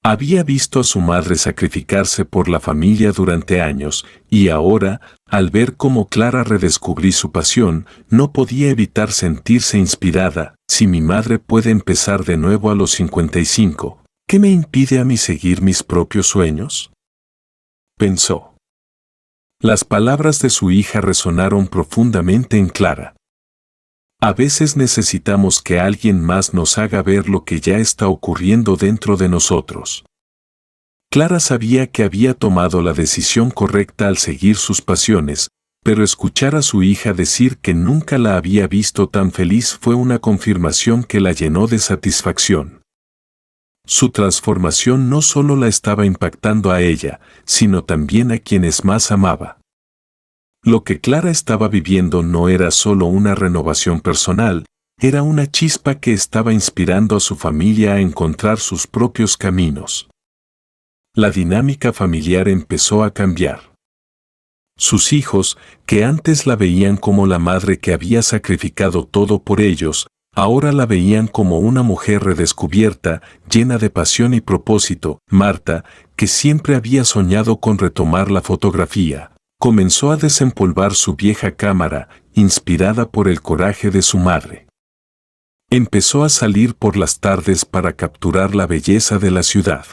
Había visto a su madre sacrificarse por la familia durante años, y ahora, al ver cómo Clara redescubrí su pasión, no podía evitar sentirse inspirada. Si mi madre puede empezar de nuevo a los 55, ¿qué me impide a mí seguir mis propios sueños?, pensó. Las palabras de su hija resonaron profundamente en Clara. A veces necesitamos que alguien más nos haga ver lo que ya está ocurriendo dentro de nosotros. Clara sabía que había tomado la decisión correcta al seguir sus pasiones, pero escuchar a su hija decir que nunca la había visto tan feliz fue una confirmación que la llenó de satisfacción. Su transformación no solo la estaba impactando a ella, sino también a quienes más amaba. Lo que Clara estaba viviendo no era solo una renovación personal, era una chispa que estaba inspirando a su familia a encontrar sus propios caminos. La dinámica familiar empezó a cambiar. Sus hijos, que antes la veían como la madre que había sacrificado todo por ellos, ahora la veían como una mujer redescubierta, llena de pasión y propósito. Marta, que siempre había soñado con retomar la fotografía, comenzó a desempolvar su vieja cámara, inspirada por el coraje de su madre. Empezó a salir por las tardes para capturar la belleza de la ciudad.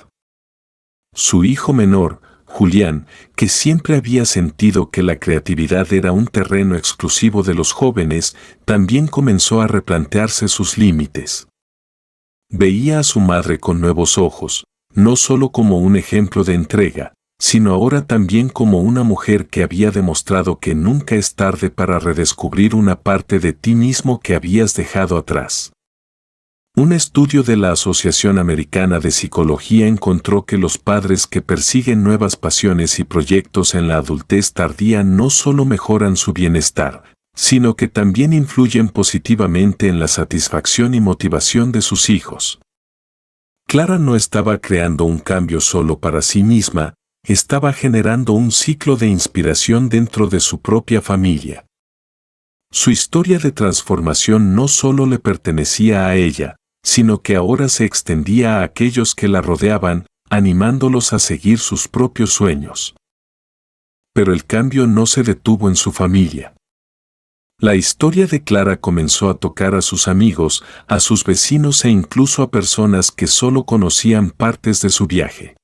Su hijo menor, Julián, que siempre había sentido que la creatividad era un terreno exclusivo de los jóvenes, también comenzó a replantearse sus límites. Veía a su madre con nuevos ojos, no solo como un ejemplo de entrega, sino ahora también como una mujer que había demostrado que nunca es tarde para redescubrir una parte de ti mismo que habías dejado atrás. Un estudio de la Asociación Americana de Psicología encontró que los padres que persiguen nuevas pasiones y proyectos en la adultez tardía no solo mejoran su bienestar, sino que también influyen positivamente en la satisfacción y motivación de sus hijos. Clara no estaba creando un cambio solo para sí misma, estaba generando un ciclo de inspiración dentro de su propia familia. Su historia de transformación no solo le pertenecía a ella, sino que ahora se extendía a aquellos que la rodeaban, animándolos a seguir sus propios sueños. Pero el cambio no se detuvo en su familia. La historia de Clara comenzó a tocar a sus amigos, a sus vecinos e incluso a personas que solo conocían partes de su viaje.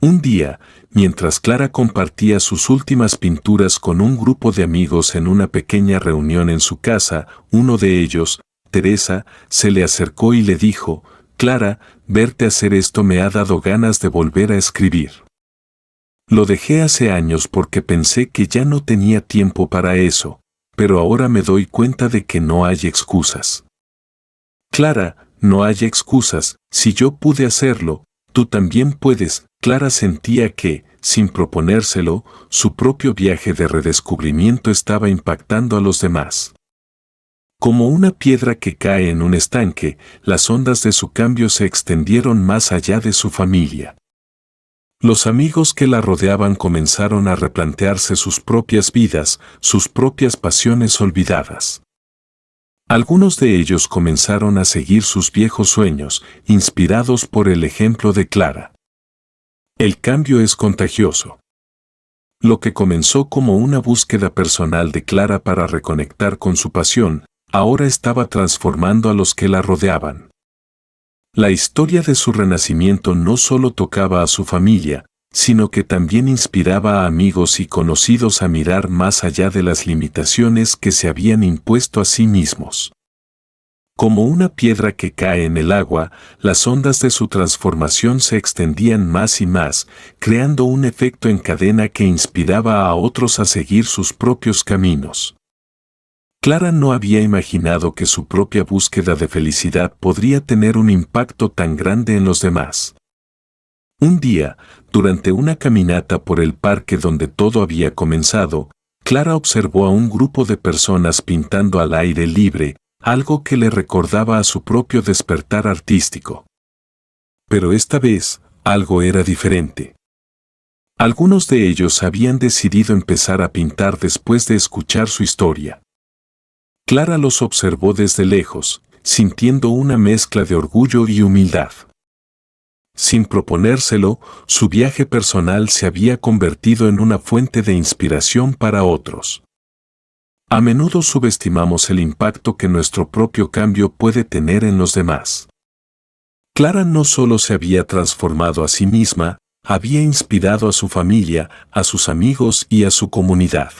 Un día, mientras Clara compartía sus últimas pinturas con un grupo de amigos en una pequeña reunión en su casa, uno de ellos, Teresa, se le acercó y le dijo: «Clara, verte hacer esto me ha dado ganas de volver a escribir. Lo dejé hace años porque pensé que ya no tenía tiempo para eso, pero ahora me doy cuenta de que no hay excusas». «Clara, no hay excusas, si yo pude hacerlo, tú también puedes». Clara sentía que, sin proponérselo, su propio viaje de redescubrimiento estaba impactando a los demás. Como una piedra que cae en un estanque, las ondas de su cambio se extendieron más allá de su familia. Los amigos que la rodeaban comenzaron a replantearse sus propias vidas, sus propias pasiones olvidadas. Algunos de ellos comenzaron a seguir sus viejos sueños, inspirados por el ejemplo de Clara. El cambio es contagioso. Lo que comenzó como una búsqueda personal de Clara para reconectar con su pasión, ahora estaba transformando a los que la rodeaban. La historia de su renacimiento no solo tocaba a su familia, sino que también inspiraba a amigos y conocidos a mirar más allá de las limitaciones que se habían impuesto a sí mismos. Como una piedra que cae en el agua, las ondas de su transformación se extendían más y más, creando un efecto en cadena que inspiraba a otros a seguir sus propios caminos. Clara no había imaginado que su propia búsqueda de felicidad podría tener un impacto tan grande en los demás. Un día, durante una caminata por el parque donde todo había comenzado, Clara observó a un grupo de personas pintando al aire libre, algo que le recordaba a su propio despertar artístico. Pero esta vez, algo era diferente. Algunos de ellos habían decidido empezar a pintar después de escuchar su historia. Clara los observó desde lejos, sintiendo una mezcla de orgullo y humildad. Sin proponérselo, su viaje personal se había convertido en una fuente de inspiración para otros. A menudo subestimamos el impacto que nuestro propio cambio puede tener en los demás. Clara no solo se había transformado a sí misma, había inspirado a su familia, a sus amigos y a su comunidad.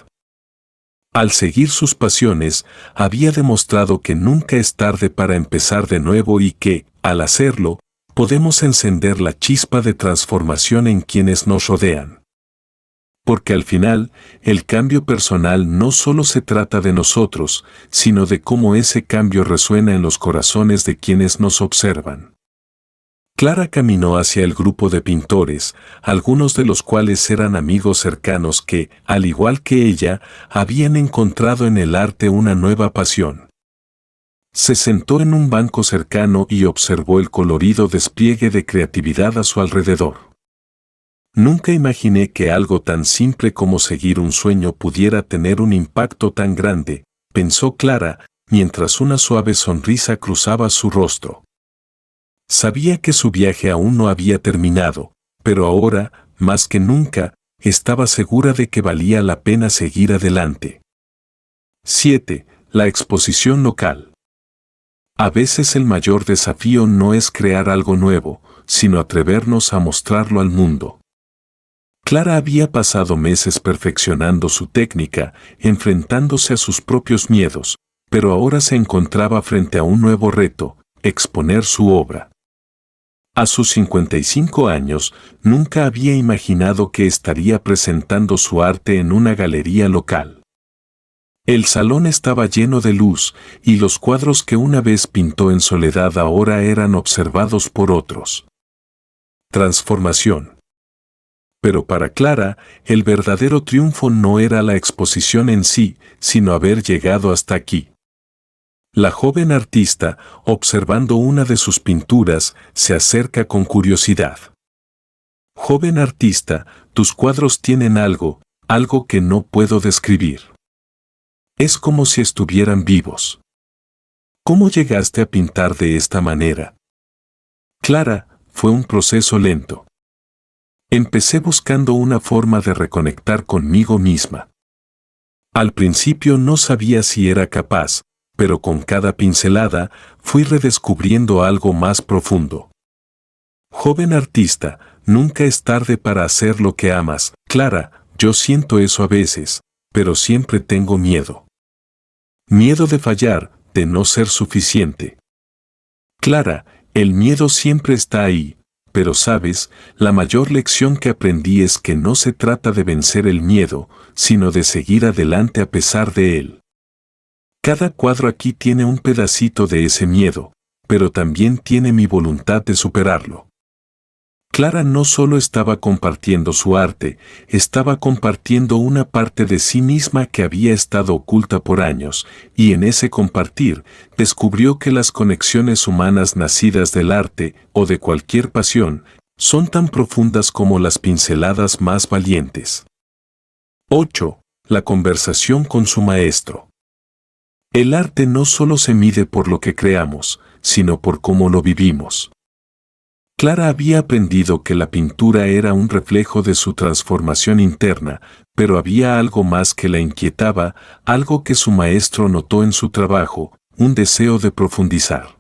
Al seguir sus pasiones, había demostrado que nunca es tarde para empezar de nuevo y que, al hacerlo, podemos encender la chispa de transformación en quienes nos rodean. Porque al final, el cambio personal no solo se trata de nosotros, sino de cómo ese cambio resuena en los corazones de quienes nos observan. Clara caminó hacia el grupo de pintores, algunos de los cuales eran amigos cercanos que, al igual que ella, habían encontrado en el arte una nueva pasión. Se sentó en un banco cercano y observó el colorido despliegue de creatividad a su alrededor. Nunca imaginé que algo tan simple como seguir un sueño pudiera tener un impacto tan grande, pensó Clara, mientras una suave sonrisa cruzaba su rostro. Sabía que su viaje aún no había terminado, pero ahora, más que nunca, estaba segura de que valía la pena seguir adelante. 7. La exposición local. A veces el mayor desafío no es crear algo nuevo, sino atrevernos a mostrarlo al mundo. Clara había pasado meses perfeccionando su técnica, enfrentándose a sus propios miedos, pero ahora se encontraba frente a un nuevo reto: exponer su obra. A sus 55 años, nunca había imaginado que estaría presentando su arte en una galería local. El salón estaba lleno de luz, y los cuadros que una vez pintó en soledad ahora eran observados por otros. Transformación. Pero para Clara, el verdadero triunfo no era la exposición en sí, sino haber llegado hasta aquí. La joven artista, observando una de sus pinturas, se acerca con curiosidad. Joven artista, tus cuadros tienen algo que no puedo describir. Es como si estuvieran vivos. ¿Cómo llegaste a pintar de esta manera? Clara, fue un proceso lento. Empecé buscando una forma de reconectar conmigo misma. Al principio no sabía si era capaz, pero con cada pincelada fui redescubriendo algo más profundo. Joven artista, nunca es tarde para hacer lo que amas. Clara, yo siento eso a veces, pero siempre tengo miedo. Miedo de fallar, de no ser suficiente. Clara, el miedo siempre está ahí, pero sabes, la mayor lección que aprendí es que no se trata de vencer el miedo, sino de seguir adelante a pesar de él. Cada cuadro aquí tiene un pedacito de ese miedo, pero también tiene mi voluntad de superarlo. Clara no solo estaba compartiendo su arte, estaba compartiendo una parte de sí misma que había estado oculta por años, y en ese compartir, descubrió que las conexiones humanas nacidas del arte, o de cualquier pasión, son tan profundas como las pinceladas más valientes. 8. La conversación con su maestro. El arte no solo se mide por lo que creamos, sino por cómo lo vivimos. Clara había aprendido que la pintura era un reflejo de su transformación interna, pero había algo más que la inquietaba, algo que su maestro notó en su trabajo: un deseo de profundizar.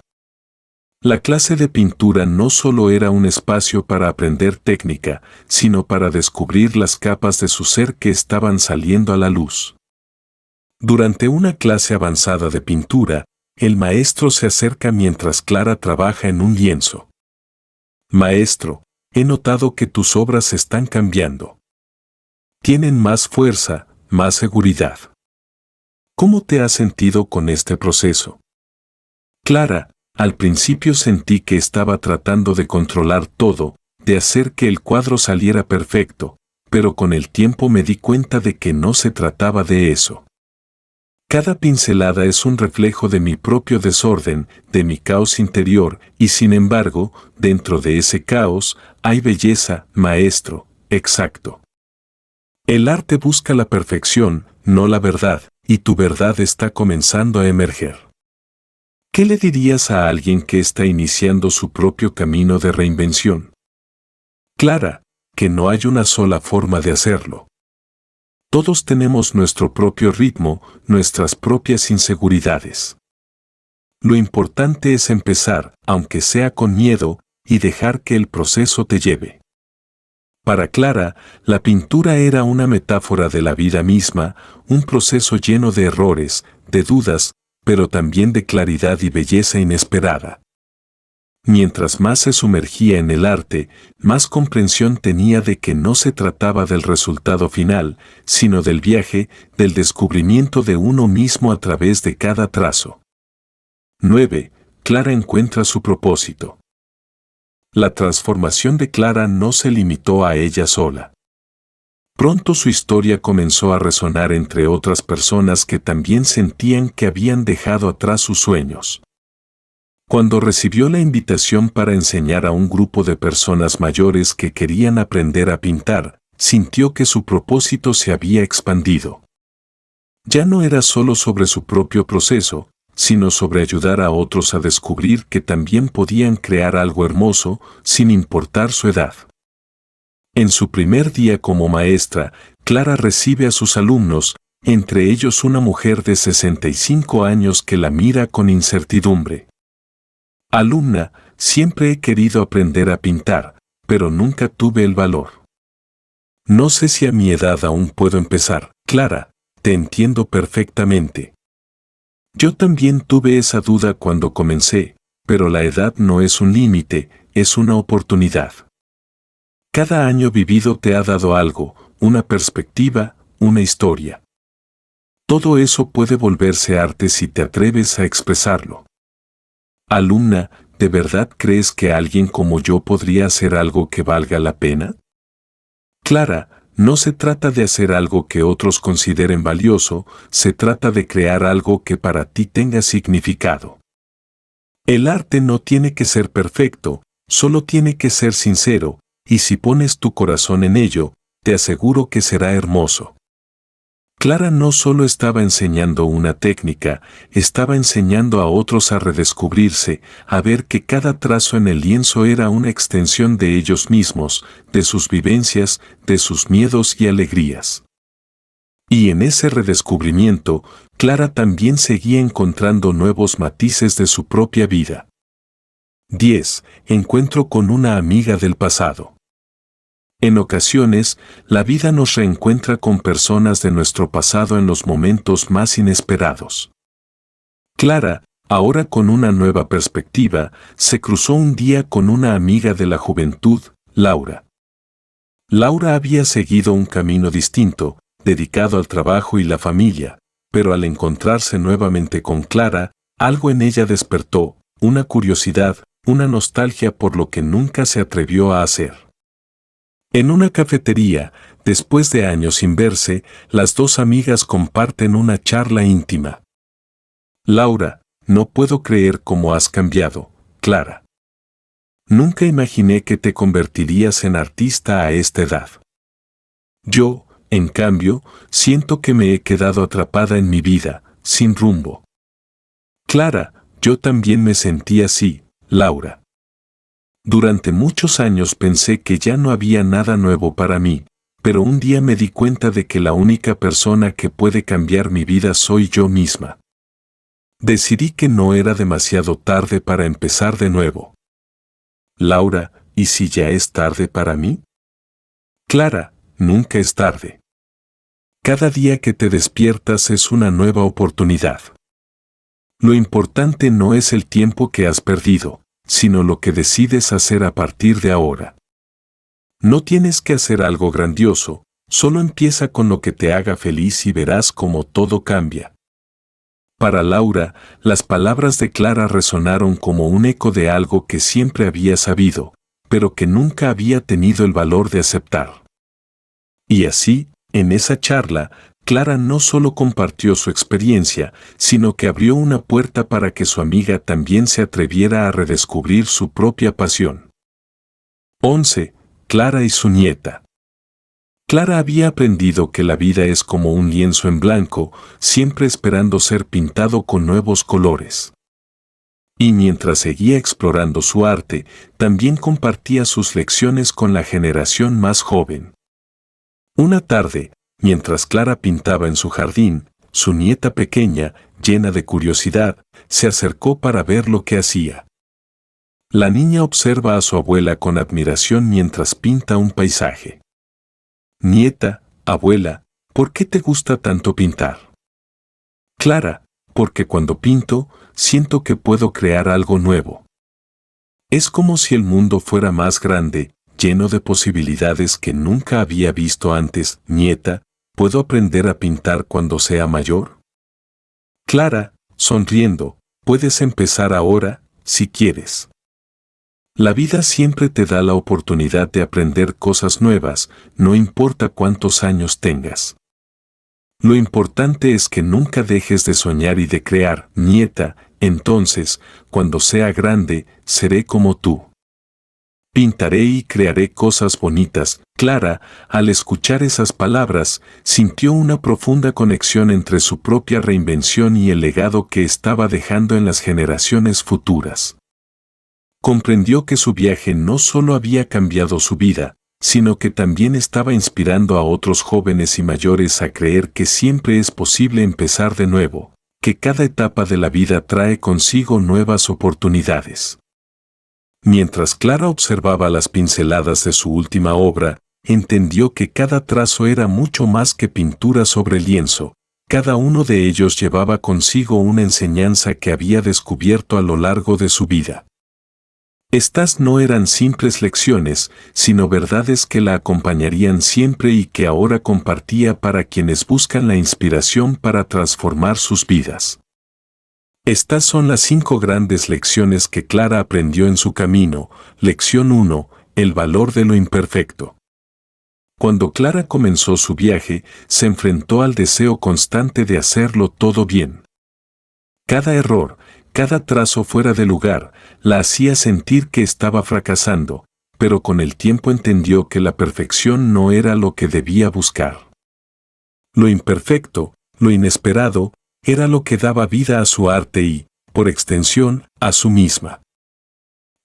La clase de pintura no solo era un espacio para aprender técnica, sino para descubrir las capas de su ser que estaban saliendo a la luz. Durante una clase avanzada de pintura, el maestro se acerca mientras Clara trabaja en un lienzo. Maestro, he notado que tus obras están cambiando. Tienen más fuerza, más seguridad. ¿Cómo te has sentido con este proceso? Clara, al principio sentí que estaba tratando de controlar todo, de hacer que el cuadro saliera perfecto, pero con el tiempo me di cuenta de que no se trataba de eso. Cada pincelada es un reflejo de mi propio desorden, de mi caos interior, y sin embargo, dentro de ese caos, hay belleza, maestro, exacto. El arte busca la perfección, no la verdad, y tu verdad está comenzando a emerger. ¿Qué le dirías a alguien que está iniciando su propio camino de reinvención? Clara, que no hay una sola forma de hacerlo. Todos tenemos nuestro propio ritmo, nuestras propias inseguridades. Lo importante es empezar, aunque sea con miedo, y dejar que el proceso te lleve. Para Clara, la pintura era una metáfora de la vida misma, un proceso lleno de errores, de dudas, pero también de claridad y belleza inesperada. Mientras más se sumergía en el arte, más comprensión tenía de que no se trataba del resultado final, sino del viaje, del descubrimiento de uno mismo a través de cada trazo. 9. Clara encuentra su propósito. La transformación de Clara no se limitó a ella sola. Pronto su historia comenzó a resonar entre otras personas que también sentían que habían dejado atrás sus sueños. Cuando recibió la invitación para enseñar a un grupo de personas mayores que querían aprender a pintar, sintió que su propósito se había expandido. Ya no era solo sobre su propio proceso, sino sobre ayudar a otros a descubrir que también podían crear algo hermoso, sin importar su edad. En su primer día como maestra, Clara recibe a sus alumnos, entre ellos una mujer de 65 años que la mira con incertidumbre. Alumna, siempre he querido aprender a pintar, pero nunca tuve el valor. No sé si a mi edad aún puedo empezar. Clara, te entiendo perfectamente. Yo también tuve esa duda cuando comencé, pero la edad no es un límite, es una oportunidad. Cada año vivido te ha dado algo, una perspectiva, una historia. Todo eso puede volverse arte si te atreves a expresarlo. Alumna, ¿de verdad crees que alguien como yo podría hacer algo que valga la pena? Clara, no se trata de hacer algo que otros consideren valioso, se trata de crear algo que para ti tenga significado. El arte no tiene que ser perfecto, solo tiene que ser sincero, y si pones tu corazón en ello, te aseguro que será hermoso. Clara no solo estaba enseñando una técnica, estaba enseñando a otros a redescubrirse, a ver que cada trazo en el lienzo era una extensión de ellos mismos, de sus vivencias, de sus miedos y alegrías. Y en ese redescubrimiento, Clara también seguía encontrando nuevos matices de su propia vida. 10. Encuentro con una amiga del pasado. En ocasiones, la vida nos reencuentra con personas de nuestro pasado en los momentos más inesperados. Clara, ahora con una nueva perspectiva, se cruzó un día con una amiga de la juventud, Laura. Laura había seguido un camino distinto, dedicado al trabajo y la familia, pero al encontrarse nuevamente con Clara, algo en ella despertó, una curiosidad, una nostalgia por lo que nunca se atrevió a hacer. En una cafetería, después de años sin verse, las dos amigas comparten una charla íntima. Laura, no puedo creer cómo has cambiado, Clara. Nunca imaginé que te convertirías en artista a esta edad. Yo, en cambio, siento que me he quedado atrapada en mi vida, sin rumbo. Clara, yo también me sentí así, Laura. Durante muchos años pensé que ya no había nada nuevo para mí, pero un día me di cuenta de que la única persona que puede cambiar mi vida soy yo misma. Decidí que no era demasiado tarde para empezar de nuevo. Laura, ¿y si ya es tarde para mí? Clara, nunca es tarde. Cada día que te despiertas es una nueva oportunidad. Lo importante no es el tiempo que has perdido, sino lo que decides hacer a partir de ahora. No tienes que hacer algo grandioso, solo empieza con lo que te haga feliz y verás cómo todo cambia. Para Laura, las palabras de Clara resonaron como un eco de algo que siempre había sabido, pero que nunca había tenido el valor de aceptar. Y así, en esa charla, Clara no solo compartió su experiencia, sino que abrió una puerta para que su amiga también se atreviera a redescubrir su propia pasión. 11. Clara y su nieta. Clara había aprendido que la vida es como un lienzo en blanco, siempre esperando ser pintado con nuevos colores. Y mientras seguía explorando su arte, también compartía sus lecciones con la generación más joven. Una tarde, mientras Clara pintaba en su jardín, su nieta pequeña, llena de curiosidad, se acercó para ver lo que hacía. La niña observa a su abuela con admiración mientras pinta un paisaje. Nieta, abuela, ¿por qué te gusta tanto pintar? Clara, porque cuando pinto, siento que puedo crear algo nuevo. Es como si el mundo fuera más grande, lleno de posibilidades que nunca había visto antes. Nieta, ¿puedo aprender a pintar cuando sea mayor? Clara, sonriendo, puedes empezar ahora, si quieres. La vida siempre te da la oportunidad de aprender cosas nuevas, no importa cuántos años tengas. Lo importante es que nunca dejes de soñar y de crear. Nieta, entonces, cuando sea grande, seré como tú. Pintaré y crearé cosas bonitas. Clara, al escuchar esas palabras, sintió una profunda conexión entre su propia reinvención y el legado que estaba dejando en las generaciones futuras. Comprendió que su viaje no solo había cambiado su vida, sino que también estaba inspirando a otros jóvenes y mayores a creer que siempre es posible empezar de nuevo, que cada etapa de la vida trae consigo nuevas oportunidades. Mientras Clara observaba las pinceladas de su última obra, entendió que cada trazo era mucho más que pintura sobre lienzo. Cada uno de ellos llevaba consigo una enseñanza que había descubierto a lo largo de su vida. Estas no eran simples lecciones, sino verdades que la acompañarían siempre y que ahora compartía para quienes buscan la inspiración para transformar sus vidas. Estas son las 5 grandes lecciones que Clara aprendió en su camino. Lección 1. El valor de lo imperfecto. Cuando Clara comenzó su viaje, se enfrentó al deseo constante de hacerlo todo bien. Cada error, cada trazo fuera de lugar, la hacía sentir que estaba fracasando, pero con el tiempo entendió que la perfección no era lo que debía buscar. Lo imperfecto, lo inesperado, era lo que daba vida a su arte y, por extensión, a su misma.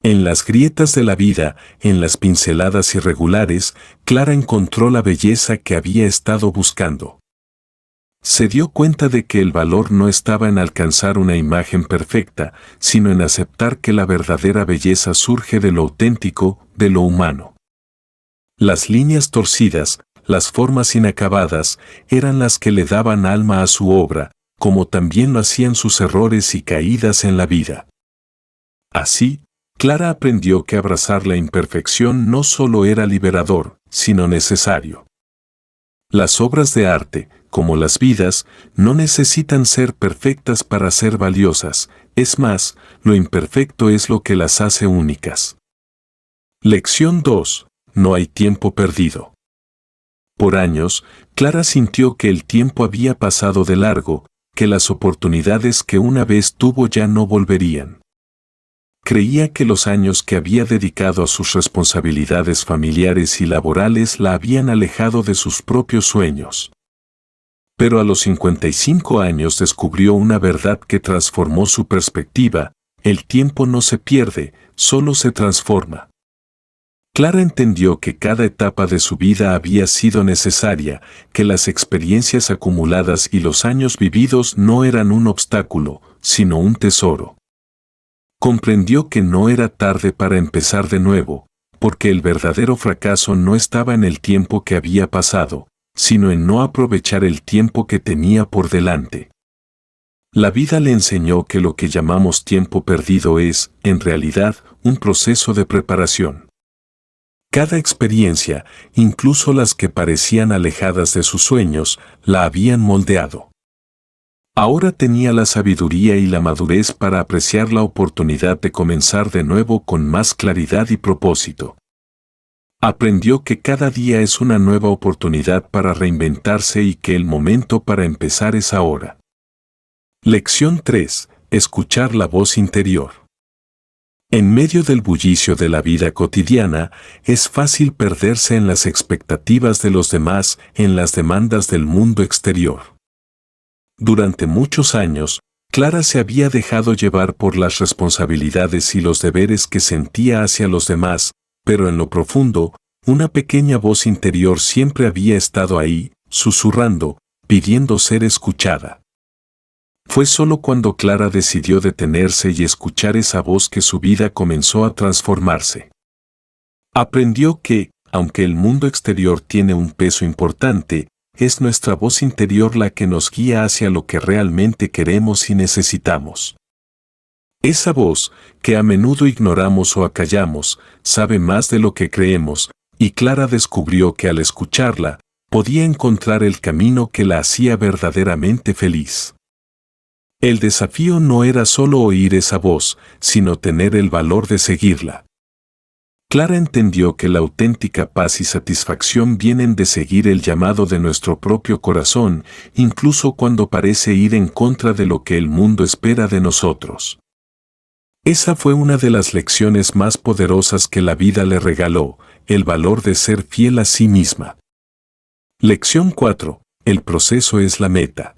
En las grietas de la vida, en las pinceladas irregulares, Clara encontró la belleza que había estado buscando. Se dio cuenta de que el valor no estaba en alcanzar una imagen perfecta, sino en aceptar que la verdadera belleza surge de lo auténtico, de lo humano. Las líneas torcidas, las formas inacabadas, eran las que le daban alma a su obra, como también lo hacían sus errores y caídas en la vida. Así, Clara aprendió que abrazar la imperfección no solo era liberador, sino necesario. Las obras de arte, como las vidas, no necesitan ser perfectas para ser valiosas, es más, lo imperfecto es lo que las hace únicas. Lección 2. No hay tiempo perdido. Por años, Clara sintió que el tiempo había pasado de largo, que las oportunidades que una vez tuvo ya no volverían. Creía que los años que había dedicado a sus responsabilidades familiares y laborales la habían alejado de sus propios sueños. Pero a los 55 años descubrió una verdad que transformó su perspectiva: el tiempo no se pierde, solo se transforma. Clara entendió que cada etapa de su vida había sido necesaria, que las experiencias acumuladas y los años vividos no eran un obstáculo, sino un tesoro. Comprendió que no era tarde para empezar de nuevo, porque el verdadero fracaso no estaba en el tiempo que había pasado, sino en no aprovechar el tiempo que tenía por delante. La vida le enseñó que lo que llamamos tiempo perdido es, en realidad, un proceso de preparación. Cada experiencia, incluso las que parecían alejadas de sus sueños, la habían moldeado. Ahora tenía la sabiduría y la madurez para apreciar la oportunidad de comenzar de nuevo con más claridad y propósito. Aprendió que cada día es una nueva oportunidad para reinventarse y que el momento para empezar es ahora. Lección 3. Escuchar la voz interior. En medio del bullicio de la vida cotidiana, es fácil perderse en las expectativas de los demás, en las demandas del mundo exterior. Durante muchos años, Clara se había dejado llevar por las responsabilidades y los deberes que sentía hacia los demás, pero en lo profundo, una pequeña voz interior siempre había estado ahí, susurrando, pidiendo ser escuchada. Fue solo cuando Clara decidió detenerse y escuchar esa voz que su vida comenzó a transformarse. Aprendió que, aunque el mundo exterior tiene un peso importante, es nuestra voz interior la que nos guía hacia lo que realmente queremos y necesitamos. Esa voz, que a menudo ignoramos o acallamos, sabe más de lo que creemos, y Clara descubrió que al escucharla, podía encontrar el camino que la hacía verdaderamente feliz. El desafío no era solo oír esa voz, sino tener el valor de seguirla. Clara entendió que la auténtica paz y satisfacción vienen de seguir el llamado de nuestro propio corazón, incluso cuando parece ir en contra de lo que el mundo espera de nosotros. Esa fue una de las lecciones más poderosas que la vida le regaló, el valor de ser fiel a sí misma. Lección 4. El proceso es la meta.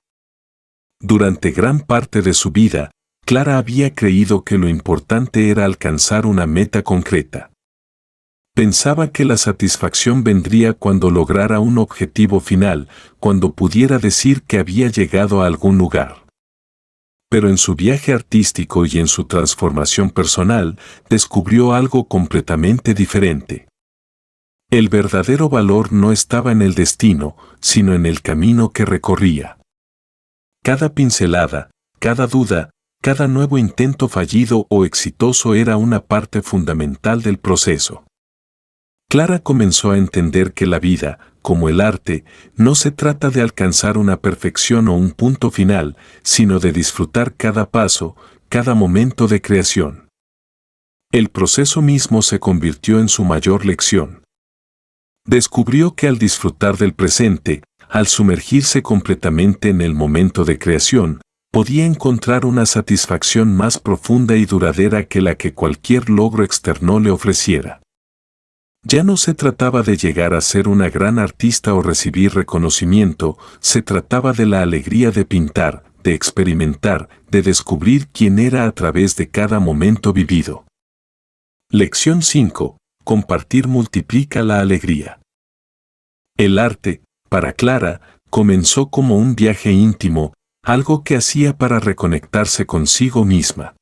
Durante gran parte de su vida, Clara había creído que lo importante era alcanzar una meta concreta. Pensaba que la satisfacción vendría cuando lograra un objetivo final, cuando pudiera decir que había llegado a algún lugar. Pero en su viaje artístico y en su transformación personal, descubrió algo completamente diferente. El verdadero valor no estaba en el destino, sino en el camino que recorría. Cada pincelada, cada duda, cada nuevo intento fallido o exitoso era una parte fundamental del proceso. Clara comenzó a entender que la vida, como el arte, no se trata de alcanzar una perfección o un punto final, sino de disfrutar cada paso, cada momento de creación. El proceso mismo se convirtió en su mayor lección. Descubrió que al disfrutar del presente, al sumergirse completamente en el momento de creación, podía encontrar una satisfacción más profunda y duradera que la que cualquier logro externo le ofreciera. Ya no se trataba de llegar a ser una gran artista o recibir reconocimiento, se trataba de la alegría de pintar, de experimentar, de descubrir quién era a través de cada momento vivido. Lección 5. Compartir multiplica la alegría. El arte, para Clara, comenzó como un viaje íntimo, algo que hacía para reconectarse consigo misma.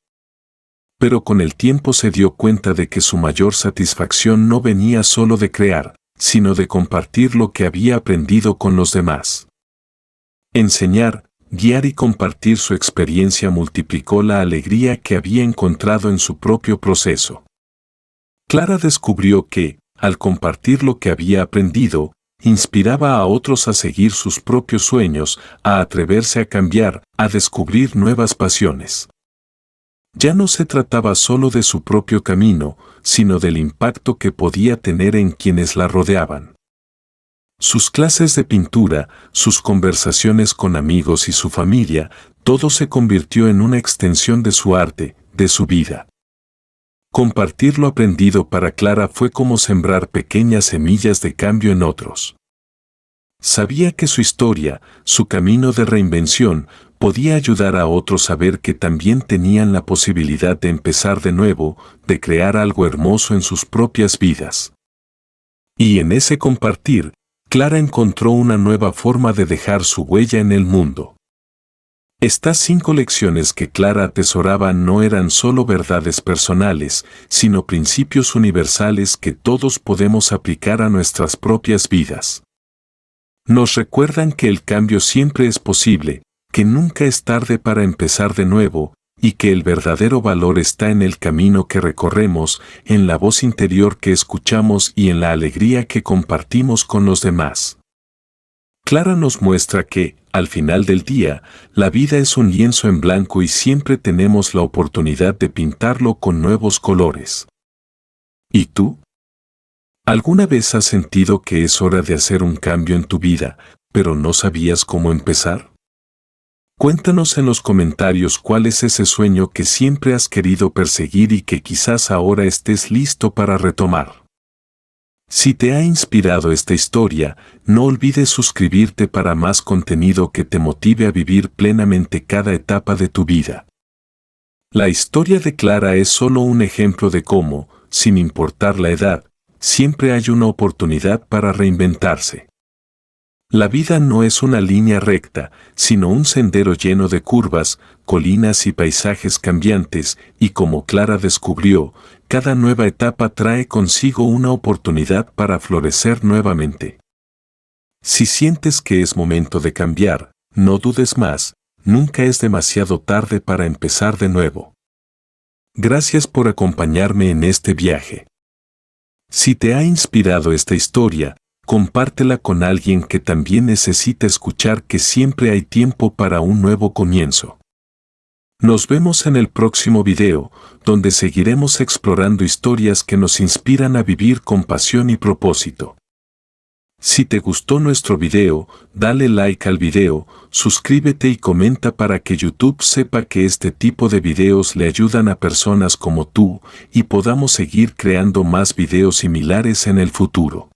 Pero con el tiempo se dio cuenta de que su mayor satisfacción no venía solo de crear, sino de compartir lo que había aprendido con los demás. Enseñar, guiar y compartir su experiencia multiplicó la alegría que había encontrado en su propio proceso. Clara descubrió que, al compartir lo que había aprendido, inspiraba a otros a seguir sus propios sueños, a atreverse a cambiar, a descubrir nuevas pasiones. Ya no se trataba solo de su propio camino, sino del impacto que podía tener en quienes la rodeaban. Sus clases de pintura, sus conversaciones con amigos y su familia, todo se convirtió en una extensión de su arte, de su vida. Compartir lo aprendido para Clara fue como sembrar pequeñas semillas de cambio en otros. Sabía que su historia, su camino de reinvención, podía ayudar a otros a ver que también tenían la posibilidad de empezar de nuevo, de crear algo hermoso en sus propias vidas. Y en ese compartir, Clara encontró una nueva forma de dejar su huella en el mundo. Estas 5 lecciones que Clara atesoraba no eran solo verdades personales, sino principios universales que todos podemos aplicar a nuestras propias vidas. Nos recuerdan que el cambio siempre es posible, que nunca es tarde para empezar de nuevo, y que el verdadero valor está en el camino que recorremos, en la voz interior que escuchamos y en la alegría que compartimos con los demás. Clara nos muestra que, al final del día, la vida es un lienzo en blanco y siempre tenemos la oportunidad de pintarlo con nuevos colores. ¿Y tú? ¿Alguna vez has sentido que es hora de hacer un cambio en tu vida, pero no sabías cómo empezar? Cuéntanos en los comentarios cuál es ese sueño que siempre has querido perseguir y que quizás ahora estés listo para retomar. Si te ha inspirado esta historia, no olvides suscribirte para más contenido que te motive a vivir plenamente cada etapa de tu vida. La historia de Clara es solo un ejemplo de cómo, sin importar la edad, siempre hay una oportunidad para reinventarse. La vida no es una línea recta, sino un sendero lleno de curvas, colinas y paisajes cambiantes, y como Clara descubrió, cada nueva etapa trae consigo una oportunidad para florecer nuevamente. Si sientes que es momento de cambiar, no dudes más, nunca es demasiado tarde para empezar de nuevo. Gracias por acompañarme en este viaje. Si te ha inspirado esta historia, compártela con alguien que también necesita escuchar que siempre hay tiempo para un nuevo comienzo. Nos vemos en el próximo video, donde seguiremos explorando historias que nos inspiran a vivir con pasión y propósito. Si te gustó nuestro video, dale like al video, suscríbete y comenta para que YouTube sepa que este tipo de videos le ayudan a personas como tú y podamos seguir creando más videos similares en el futuro.